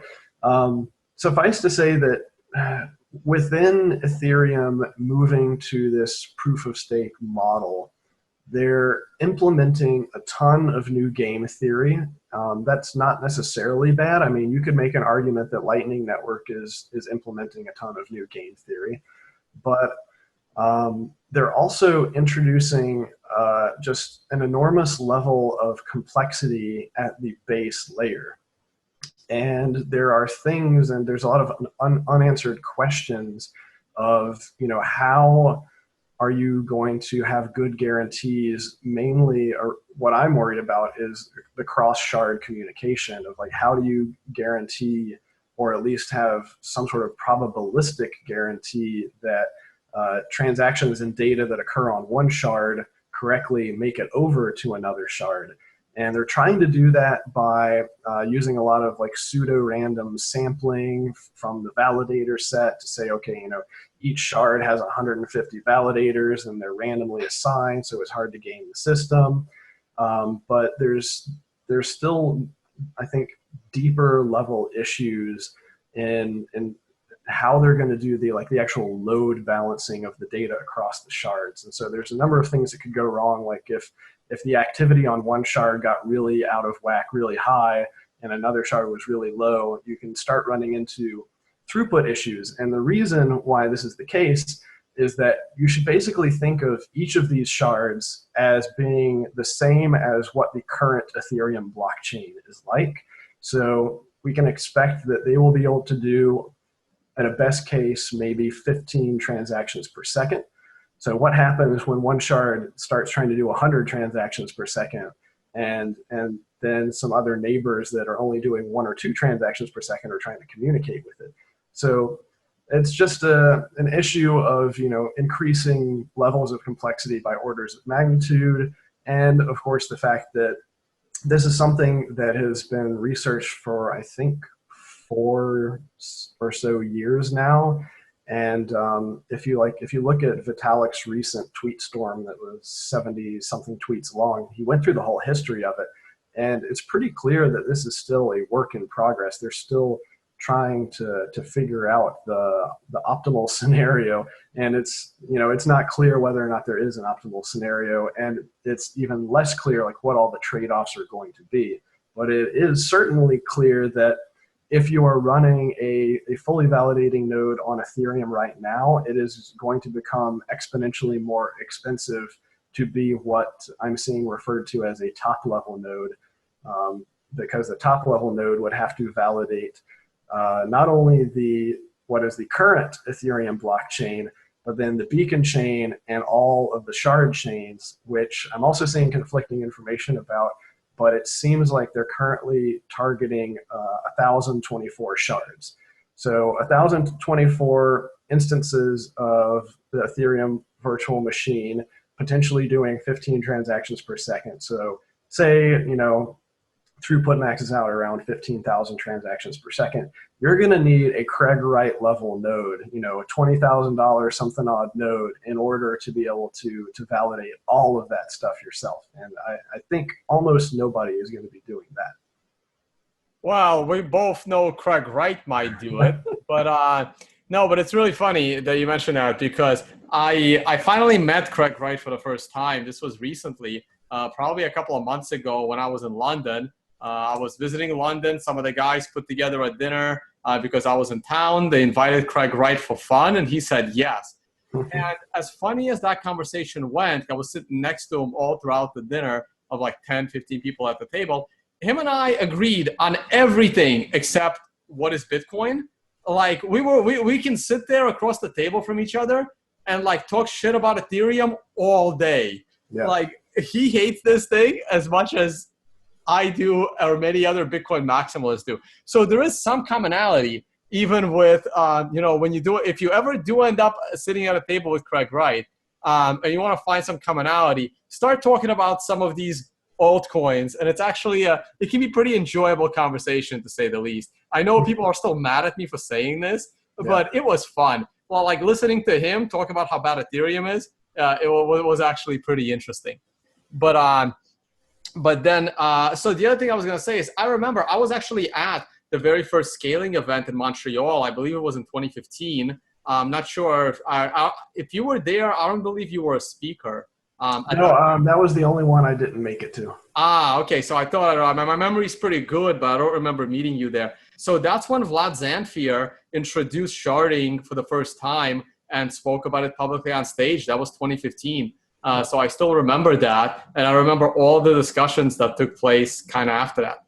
suffice to say that within Ethereum moving to this proof of stake model, they're implementing a ton of new game theory. That's not necessarily bad. I mean, you could make an argument that Lightning Network is implementing a ton of new game theory, but they're also introducing just an enormous level of complexity at the base layer. And there are things, and there's a lot of unanswered questions of, you know, how are you going to have good guarantees? Mainly, or what I'm worried about is the cross-shard communication of like, how do you guarantee, or at least have some sort of probabilistic guarantee that transactions and data that occur on one shard correctly make it over to another shard. And they're trying to do that by using a lot of like pseudo-random sampling from the validator set to say, okay, you know, each shard has 150 validators and they're randomly assigned, so it's hard to game the system. But there's still, I think, deeper level issues in how they're going to do the actual load balancing of the data across the shards. And so there's a number of things that could go wrong, like if the activity on one shard got really out of whack, really high, and another shard was really low, you can start running into throughput issues. And the reason why this is the case is that you should basically think of each of these shards as being the same as what the current Ethereum blockchain is like. So we can expect that they will be able to do, at a best case, maybe 15 transactions per second. So what happens when one shard starts trying to do 100 transactions per second, and then some other neighbors that are only doing 1 or 2 transactions per second are trying to communicate with it? So it's just an issue of, you know, increasing levels of complexity by orders of magnitude, and of course the fact that this is something that has been researched for, I think, 4 or so years now. And if you look at Vitalik's recent tweet storm that was 70 something tweets long, he went through the whole history of it, and it's pretty clear that this is still a work in progress. They're still trying to figure out the optimal scenario, and it's not clear whether or not there is an optimal scenario, and it's even less clear like what all the trade-offs are going to be. But it is certainly clear that if you are running a fully validating node on Ethereum right now, it is going to become exponentially more expensive to be what I'm seeing referred to as a top-level node, because the top-level node would have to validate not only what is the current Ethereum blockchain, but then the beacon chain and all of the shard chains, which I'm also seeing conflicting information about. But it seems like they're currently targeting 1,024 shards. So 1,024 instances of the Ethereum virtual machine, potentially doing 15 transactions per second. So say, you know, throughput maxes out around 15,000 transactions per second. You're going to need a Craig Wright level node, you know, a $20,000 something odd node in order to be able to validate all of that stuff yourself. And I think almost nobody is going to be doing that. Well, we both know Craig Wright might do it, but no, but it's really funny that you mentioned that, because I finally met Craig Wright for the first time. This was recently, probably a couple of months ago when I was in London. I was visiting London. Some of the guys put together a dinner because I was in town. They invited Craig Wright for fun, and he said yes. And as funny as that conversation went, I was sitting next to him all throughout the dinner of like 10, 15 people at the table. Him and I agreed on everything except what is Bitcoin. Like we can sit there across the table from each other and like talk shit about Ethereum all day. Yeah. Like he hates this thing as much as I do, or many other Bitcoin maximalists do. So there is some commonality, even with, when you do it, if you ever do end up sitting at a table with Craig Wright, and you want to find some commonality, start talking about some of these altcoins, and it's actually it can be pretty enjoyable conversation, to say the least. I know people are still mad at me for saying this, but it was fun. Well, like listening to him talk about how bad Ethereum is, it was actually pretty interesting. But then, so the other thing I was going to say is I remember I was actually at the very first scaling event in Montreal. I believe it was in 2015. I'm not sure if you were there. I don't believe you were a speaker. That was the only one I didn't make it to. Okay. So I thought my memory's pretty good, but I don't remember meeting you there. So that's when Vlad Zamfir introduced Sharding for the first time and spoke about it publicly on stage. That was 2015. So I still remember that, and I remember all the discussions that took place kind of after that.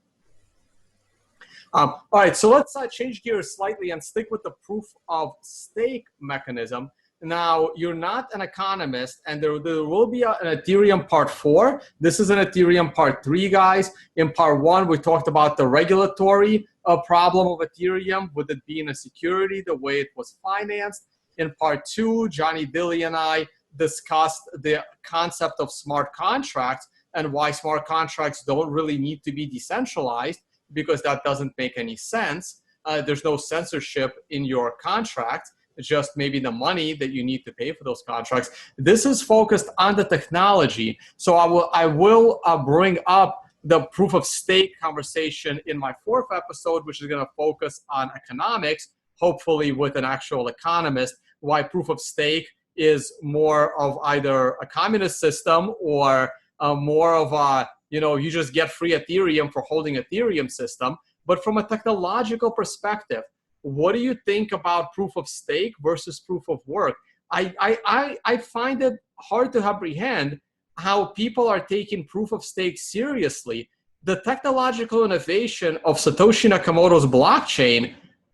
All right, so let's change gears slightly and stick with the proof of stake mechanism. Now, you're not an economist, and there will be an Ethereum part 4. This is an Ethereum part 3, guys. In part 1, we talked about the regulatory problem of Ethereum, with it being a security, the way it was financed. In part 2, Johnny Dilly and I discussed the concept of smart contracts and why smart contracts don't really need to be decentralized, because that doesn't make any sense. There's no censorship in your contract. It's just maybe the money that you need to pay for those contracts. This is focused on the technology. So I will bring up the proof of stake conversation in my 4th episode, which is going to focus on economics, hopefully with an actual economist, why proof of stake is more of either a communist system or more of a, you just get free Ethereum for holding Ethereum system. But from a technological perspective, what do you think about proof of stake versus proof of work? I find it hard to apprehend how people are taking proof of stake seriously. The technological innovation of Satoshi Nakamoto's blockchain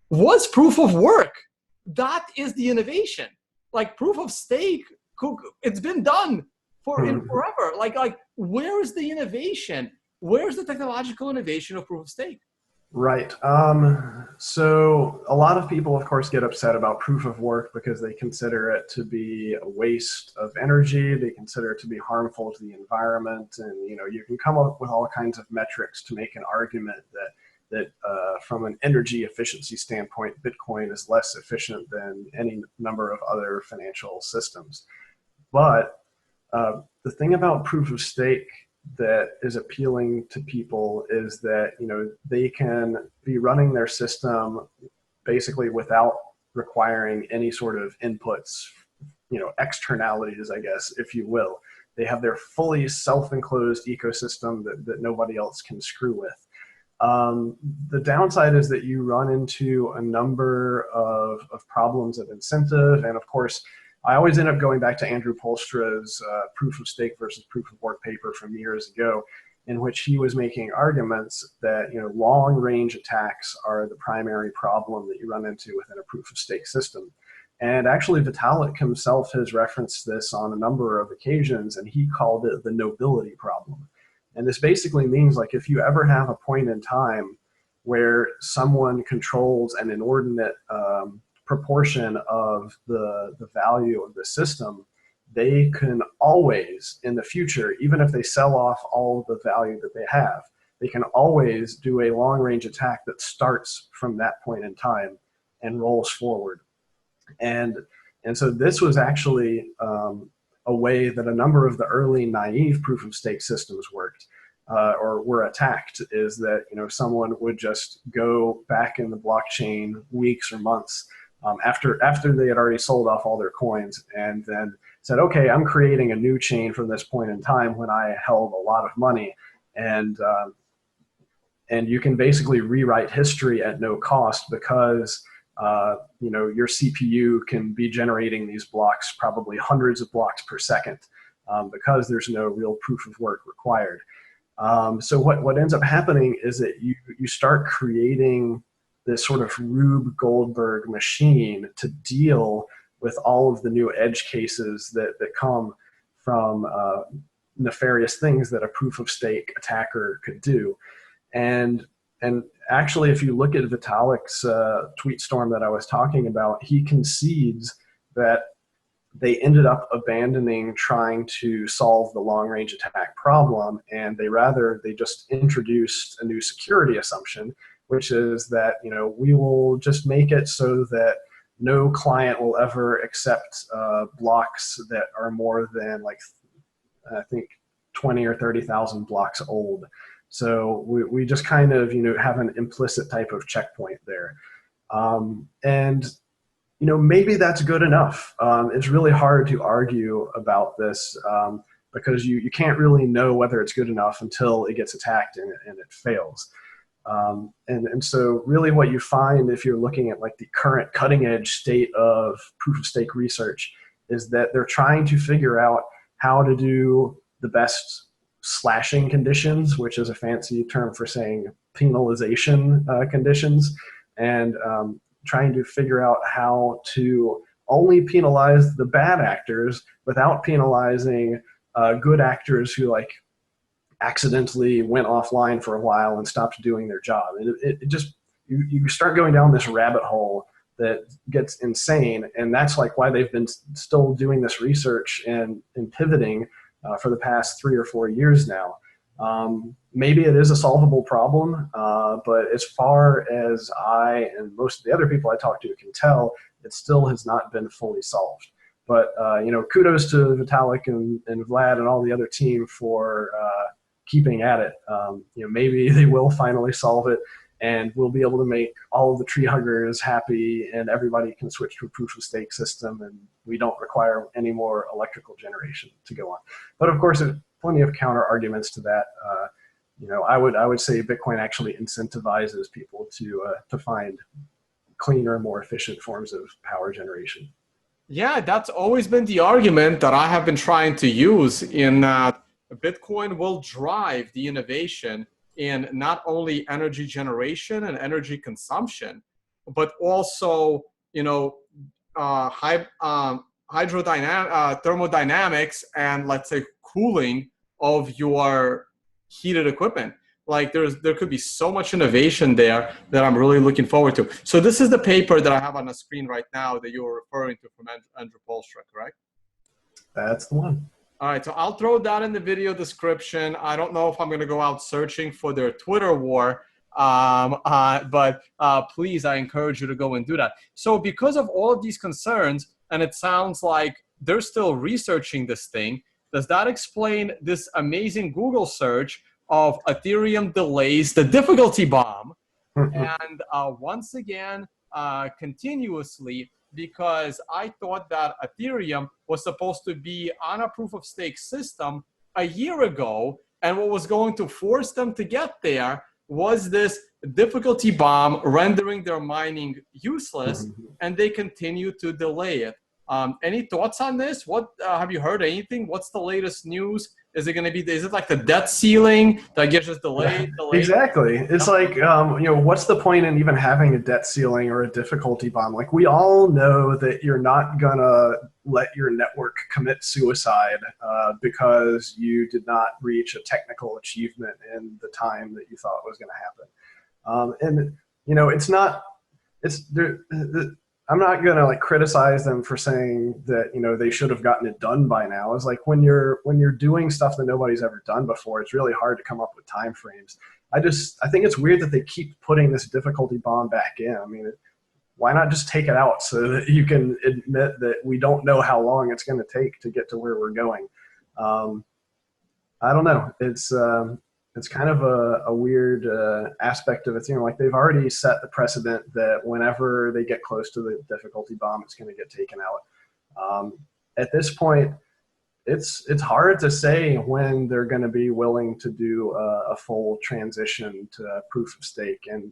was proof of work. That is the innovation. Like proof of stake, it's been done forever. Like where is the innovation? Where's the technological innovation of proof of stake? Right. So a lot of people, of course, get upset about proof of work because they consider it to be a waste of energy. They consider it to be harmful to the environment. And, you can come up with all kinds of metrics to make an argument that from an energy efficiency standpoint, Bitcoin is less efficient than any number of other financial systems. But the thing about proof of stake that is appealing to people is that, they can be running their system basically without requiring any sort of inputs, externalities, I guess, if you will. They have their fully self-enclosed ecosystem that nobody else can screw with. The downside is that you run into a number of problems of incentive. And of course, I always end up going back to Andrew Poelstra's proof of stake versus proof of work paper from years ago, in which he was making arguments that long range attacks are the primary problem that you run into within a proof of stake system. And actually, Vitalik himself has referenced this on a number of occasions, and he called it the nobility problem. And this basically means, like, if you ever have a point in time where someone controls an inordinate proportion of the value of the system, they can always, in the future, even if they sell off all the value that they have, they can always do a long-range attack that starts from that point in time and rolls forward. And so this was actually a way that a number of the early naive proof of stake systems worked or were attacked, is that someone would just go back in the blockchain weeks or months after they had already sold off all their coins, and then said, okay, I'm creating a new chain from this point in time when I held a lot of money. And you can basically rewrite history at no cost because your CPU can be generating these blocks, probably hundreds of blocks per second, because there's no real proof of work required. So what ends up happening is that you start creating this sort of Rube Goldberg machine to deal with all of the new edge cases that come from nefarious things that a proof of stake attacker could do. And actually, if you look at Vitalik's tweet storm that I was talking about, he concedes that they ended up abandoning trying to solve the long-range attack problem, and they just introduced a new security assumption, which is that, you know, we will just make it so that no client will ever accept blocks that are more than, like, I think 20 or 30,000 blocks old. So we just kind of, you know, have an implicit type of checkpoint there. And you know, maybe that's good enough. It's really hard to argue about this because you can't really know whether it's good enough until it gets attacked and it fails. And so really what you find if you're looking at, like, the current cutting edge state of proof of stake research is that they're trying to figure out how to do the best slashing conditions, which is a fancy term for saying penalization conditions, and trying to figure out how to only penalize the bad actors without penalizing good actors who, like, accidentally went offline for a while and stopped doing their job. And it just, you start going down this rabbit hole that gets insane. And that's, like, why they've been still doing this research and pivoting for the past 3 or 4 years now. Maybe it is a solvable problem, but as far as I and most of the other people I talk to can tell, it still has not been fully solved. But you know, kudos to Vitalik and Vlad and all the other team for keeping at it. You know, maybe they will finally solve it, and we'll be able to make all of the tree huggers happy, and everybody can switch to a proof of stake system, and we don't require any more electrical generation to go on. But of course, there's plenty of counter arguments to that. You know, I would say Bitcoin actually incentivizes people to find cleaner, more efficient forms of power generation. Yeah, that's always been the argument that I have been trying to use in that Bitcoin will drive the innovation in not only energy generation and energy consumption, but also, you know, thermodynamics and, let's say, cooling of your heated equipment. Like, there could be so much innovation there that I'm really looking forward to. So this is the paper that I have on the screen right now that you were referring to from Andrew Polstra, correct? That's the one. All right, so I'll throw that in the video description. I don't know if I'm going to go out searching for their Twitter war, but please, I encourage you to go and do that. So because of all of these concerns, and it sounds like they're still researching this thing, does that explain this amazing Google search of Ethereum delays the difficulty bomb? And once again, continuously, because I thought that Ethereum was supposed to be on a proof of stake system a year ago, and what was going to force them to get there was this difficulty bomb rendering their mining useless, and they continue to delay it. Any thoughts on this? What have you heard anything? What's the latest news? Is it going to be, is it like the debt ceiling that gets just delayed? Exactly. It's like, you know, what's the point in even having a debt ceiling or a difficulty bomb? Like, we all know that you're not going to let your network commit suicide because you did not reach a technical achievement in the time that you thought was going to happen. And, you know, it's not, I'm not going to, like, criticize them for saying that, you know, they should have gotten it done by now. It's like, when you're doing stuff that nobody's ever done before, it's really hard to come up with time frames. I think it's weird that they keep putting this difficulty bomb back in. I mean, why not just take it out so that you can admit that we don't know how long it's going to take to get to where we're going? I don't know. It's kind of a weird aspect of it. You know, like, they've already set the precedent that whenever they get close to the difficulty bomb, it's going to get taken out. At this point, it's hard to say when they're going to be willing to do a full transition to proof of stake. And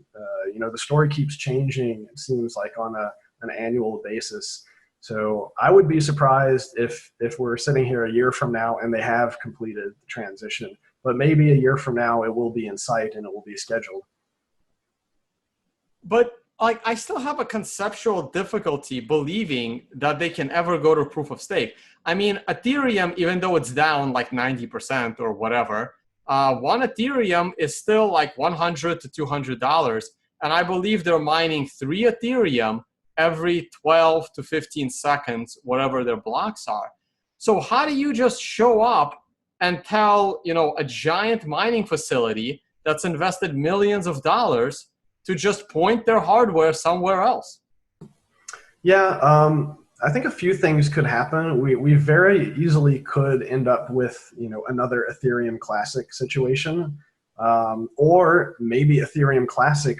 you know, the story keeps changing, it seems like, on an annual basis. So I would be surprised if we're sitting here a year from now and they have completed the transition. But maybe a year from now, it will be in sight and it will be scheduled. But like I still have a conceptual difficulty believing that they can ever go to proof of stake. I mean, Ethereum, even though it's down like 90% or whatever, one Ethereum is still like $100 to $200. And I believe they're mining 3 Ethereum every 12 to 15 seconds, whatever their blocks are. So how do you just show up and tell, a giant mining facility that's invested millions of dollars to just point their hardware somewhere else? Yeah, I think a few things could happen. We very easily could end up with, another Ethereum Classic situation, or maybe Ethereum Classic,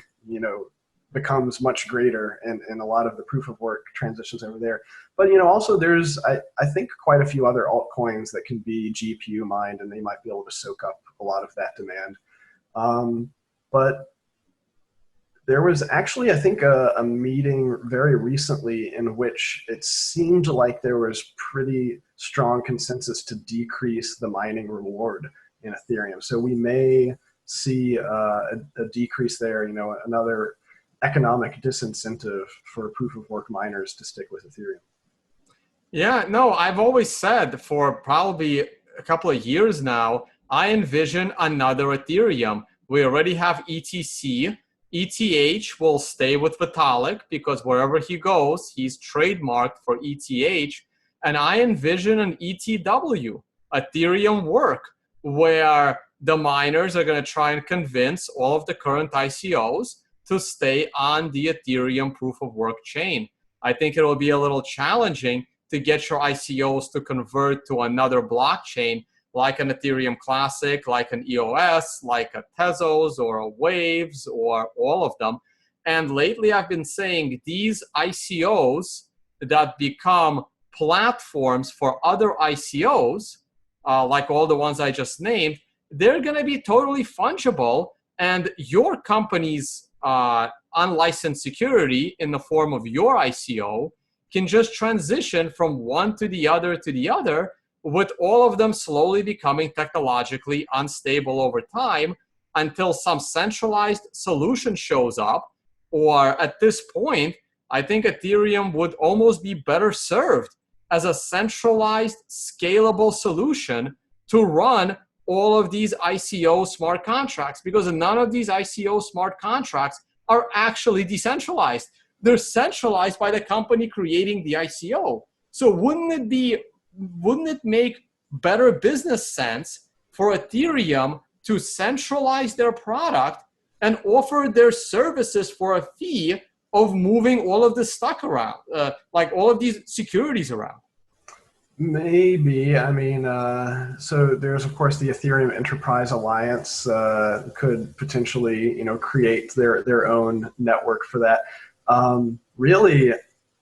becomes much greater and a lot of the proof of work transitions over there. But, also there's, I think, quite a few other altcoins that can be GPU mined, and they might be able to soak up a lot of that demand. But there was actually, I think, a meeting very recently in which it seemed like there was pretty strong consensus to decrease the mining reward in Ethereum. So we may see a decrease there, another economic disincentive for proof of work miners to stick with Ethereum. Yeah, no, I've always said for probably a couple of years now, I envision another Ethereum. We already have ETC. ETH will stay with Vitalik because wherever he goes, he's trademarked for ETH. And I envision an ETW, Ethereum Work, where the miners are going to try and convince all of the current ICOs to stay on the Ethereum proof of work chain. I think it will be a little challenging to get your ICOs to convert to another blockchain like an Ethereum Classic, like an EOS, like a Tezos or a Waves or all of them. And lately I've been saying these ICOs that become platforms for other ICOs, like all the ones I just named, they're going to be totally fungible, and your company's unlicensed security in the form of your ICO can just transition from one to the other, with all of them slowly becoming technologically unstable over time until some centralized solution shows up. Or at this point, I think Ethereum would almost be better served as a centralized, scalable solution to run all of these ICO smart contracts, because none of these ICO smart contracts are actually decentralized. They're centralized by the company creating the ICO. So wouldn't it make better business sense for Ethereum to centralize their product and offer their services for a fee of moving all of this stuff around, like all of these securities around? Maybe. I mean, so there's, of course, the Ethereum Enterprise Alliance could potentially, create their own network for that. Really,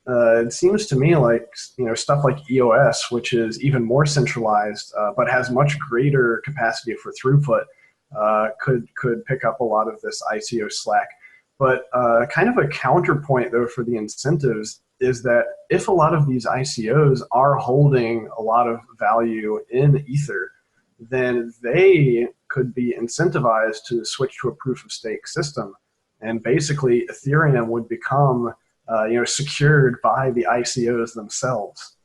it seems to me like, stuff like EOS, which is even more centralized, but has much greater capacity for throughput, could pick up a lot of this ICO slack. But kind of a counterpoint, though, for the incentives is that if a lot of these ICOs are holding a lot of value in Ether, then they could be incentivized to switch to a proof of stake system. And basically, Ethereum would become secured by the ICOs themselves.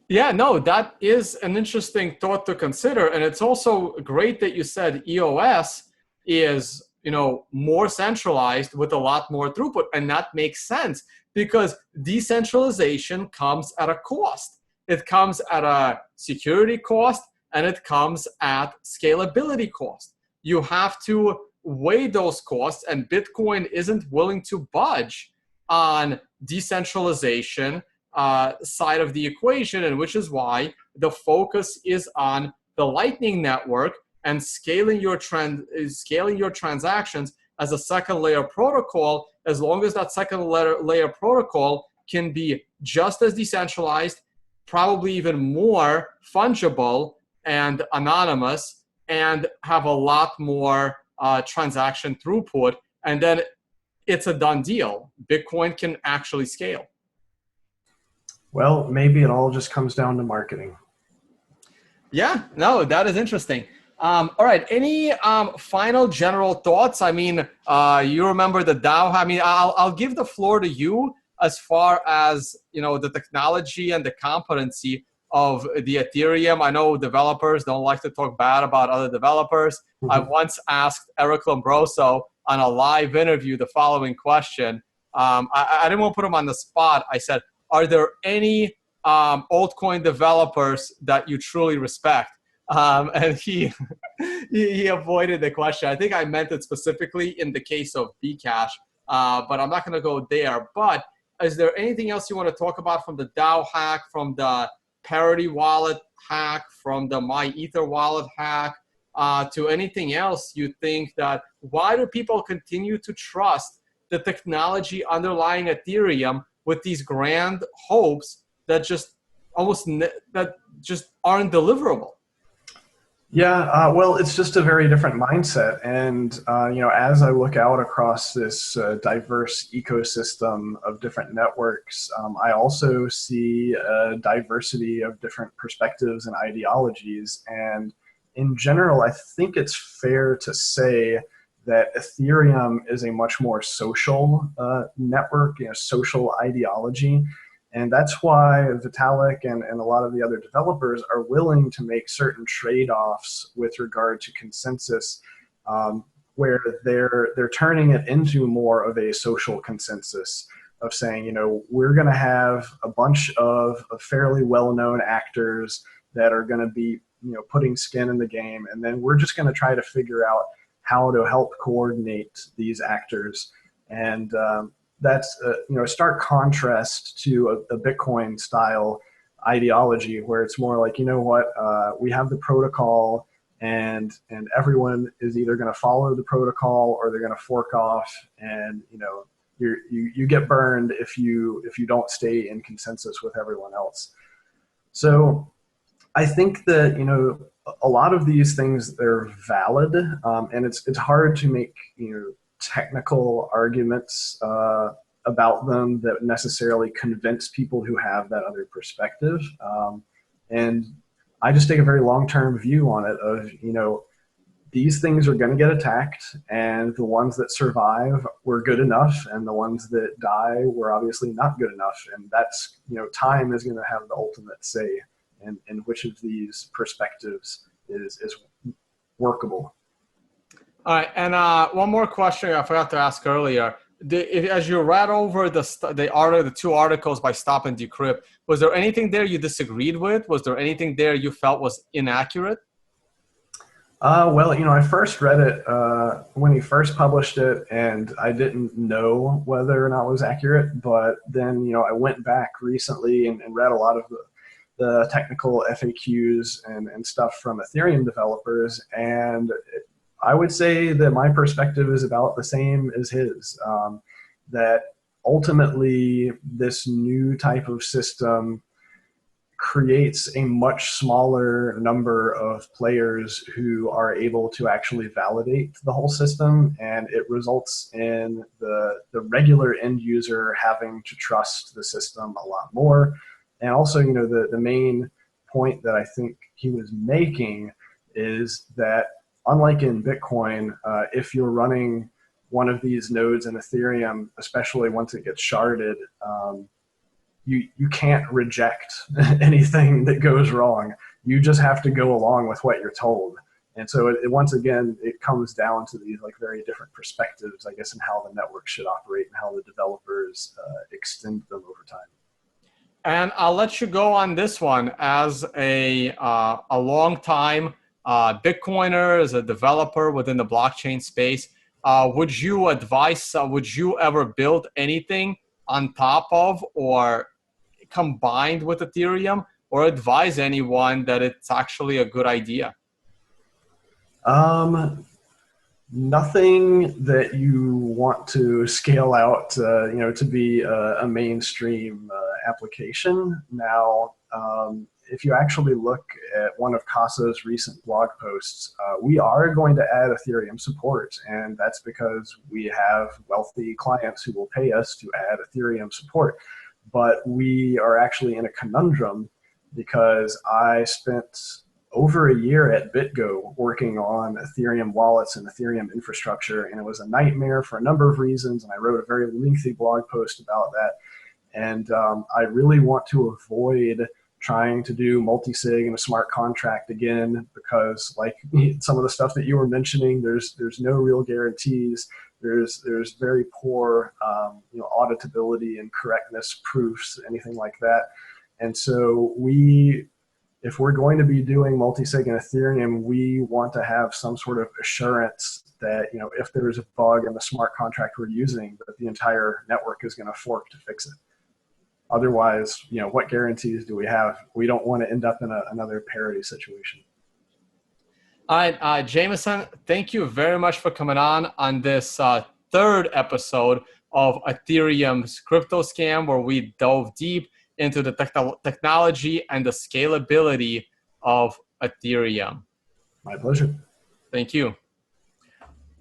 Yeah, no, that is an interesting thought to consider. And it's also great that you said EOS is, more centralized with a lot more throughput. And that makes sense because decentralization comes at a cost. It comes at a security cost and it comes at scalability cost. You have to weigh those costs, and Bitcoin isn't willing to budge on decentralization side of the equation, and which is why the focus is on the Lightning Network and scaling your transactions as a second layer protocol, as long as that second layer protocol can be just as decentralized, probably even more fungible and anonymous, and have a lot more transaction throughput, and then it's a done deal. Bitcoin can actually scale. Well, maybe it all just comes down to marketing. Yeah, no, that is interesting. All right. Any final general thoughts? I mean, you remember the DAO. I mean, I'll give the floor to you as far as, you know, the technology and the competency of the Ethereum. I know developers don't like to talk bad about other developers. I once asked Eric Lombroso on a live interview the following question. I didn't want to put him on the spot. I said, are there any altcoin developers that you truly respect? And he avoided the question. I think I meant it specifically in the case of Bcash, but I'm not going to go there. But is there anything else you want to talk about from the DAO hack, from the Parity wallet hack, from the MyEther wallet hack, to anything else you think that, why do people continue to trust the technology underlying Ethereum with these grand hopes that just that just aren't deliverable? Yeah, well, it's just a very different mindset. And, you know, as I look out across this diverse ecosystem of different networks, I also see a diversity of different perspectives and ideologies. And in general, I think it's fair to say that Ethereum is a much more social network, you know, social ideology. And that's why Vitalik and a lot of the other developers are willing to make certain trade-offs with regard to consensus, where they're turning it into more of a social consensus of saying, you know, we're going to have a bunch of fairly well-known actors that are going to be, you know, putting skin in the game, and then we're just going to try to figure out how to help coordinate these actors. And that's you know, a stark contrast to a Bitcoin style ideology where it's more like, you know what, we have the protocol and everyone is either going to follow the protocol or they're going to fork off, and you know, you get burned if you don't stay in consensus with everyone else. So I think that, you know, a lot of these things, they're valid, and it's hard to make, you know, technical arguments about them that necessarily convince people who have that other perspective. And I just take a very long-term view on it of, you know, these things are going to get attacked, and the ones that survive were good enough, and the ones that die were obviously not good enough. And that's, you know, time is going to have the ultimate say in which of these perspectives is workable. All right, and one more question I forgot to ask earlier. As you read over the two articles by Stop and Decrypt, was there anything there you disagreed with? Was there anything there you felt was inaccurate? Well, you know, I first read it when he first published it, and I didn't know whether or not it was accurate. But then, you know, I went back recently and read a lot of the technical FAQs and stuff from Ethereum developers, and I would say that my perspective is about the same as his, that ultimately this new type of system creates a much smaller number of players who are able to actually validate the whole system, and it results in the regular end user having to trust the system a lot more. And also, you know, the main point that I think he was making is that unlike in Bitcoin, if you're running one of these nodes in Ethereum, especially once it gets sharded, you can't reject anything that goes wrong. You just have to go along with what you're told. And so once again, it comes down to these like very different perspectives, I guess, in how the network should operate and how the developers extend them over time. And I'll let you go on this one. As a long time Bitcoiner, as a developer within the blockchain space, would you advise, would you ever build anything on top of or combined with Ethereum, or advise anyone that it's actually a good idea? Nothing that you want to scale out, you know, to be a mainstream application. Now, if you actually look at one of Casa's recent blog posts, we are going to add Ethereum support, and that's because we have wealthy clients who will pay us to add Ethereum support. But we are actually in a conundrum because I spent over a year at BitGo working on Ethereum wallets and Ethereum infrastructure, and it was a nightmare for a number of reasons, and I wrote a very lengthy blog post about that. And I really want to avoid trying to do multi-sig and a smart contract again, because like some of the stuff that you were mentioning, there's no real guarantees. There's very poor auditability and correctness proofs, anything like that. And so if we're going to be doing multi-sig in Ethereum, we want to have some sort of assurance that, if there's a bug in the smart contract we're using, that the entire network is going to fork to fix it. Otherwise, what guarantees do we have? We don't want to end up in another parity situation. All right, Jameson, thank you very much for coming on this third episode of Ethereum's Crypto Scam, where we dove deep into the technology and the scalability of Ethereum. My pleasure. Thank you.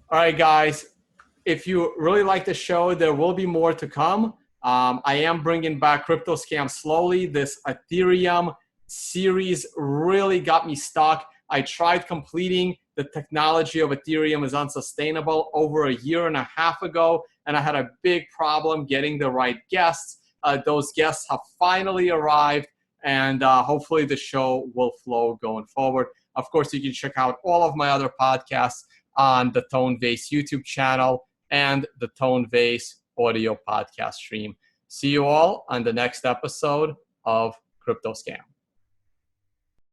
All right, guys, if you really like the show, there will be more to come. I am bringing back Crypto Scam slowly. This Ethereum series really got me stuck. I tried completing the technology of Ethereum is unsustainable over a year and a half ago, and I had a big problem getting the right guests. Those guests have finally arrived, and hopefully the show will flow going forward. Of course, you can check out all of my other podcasts on the Tone Vase YouTube channel and the Tone Vase audio podcast stream. See you all on the next episode of Crypto Scam.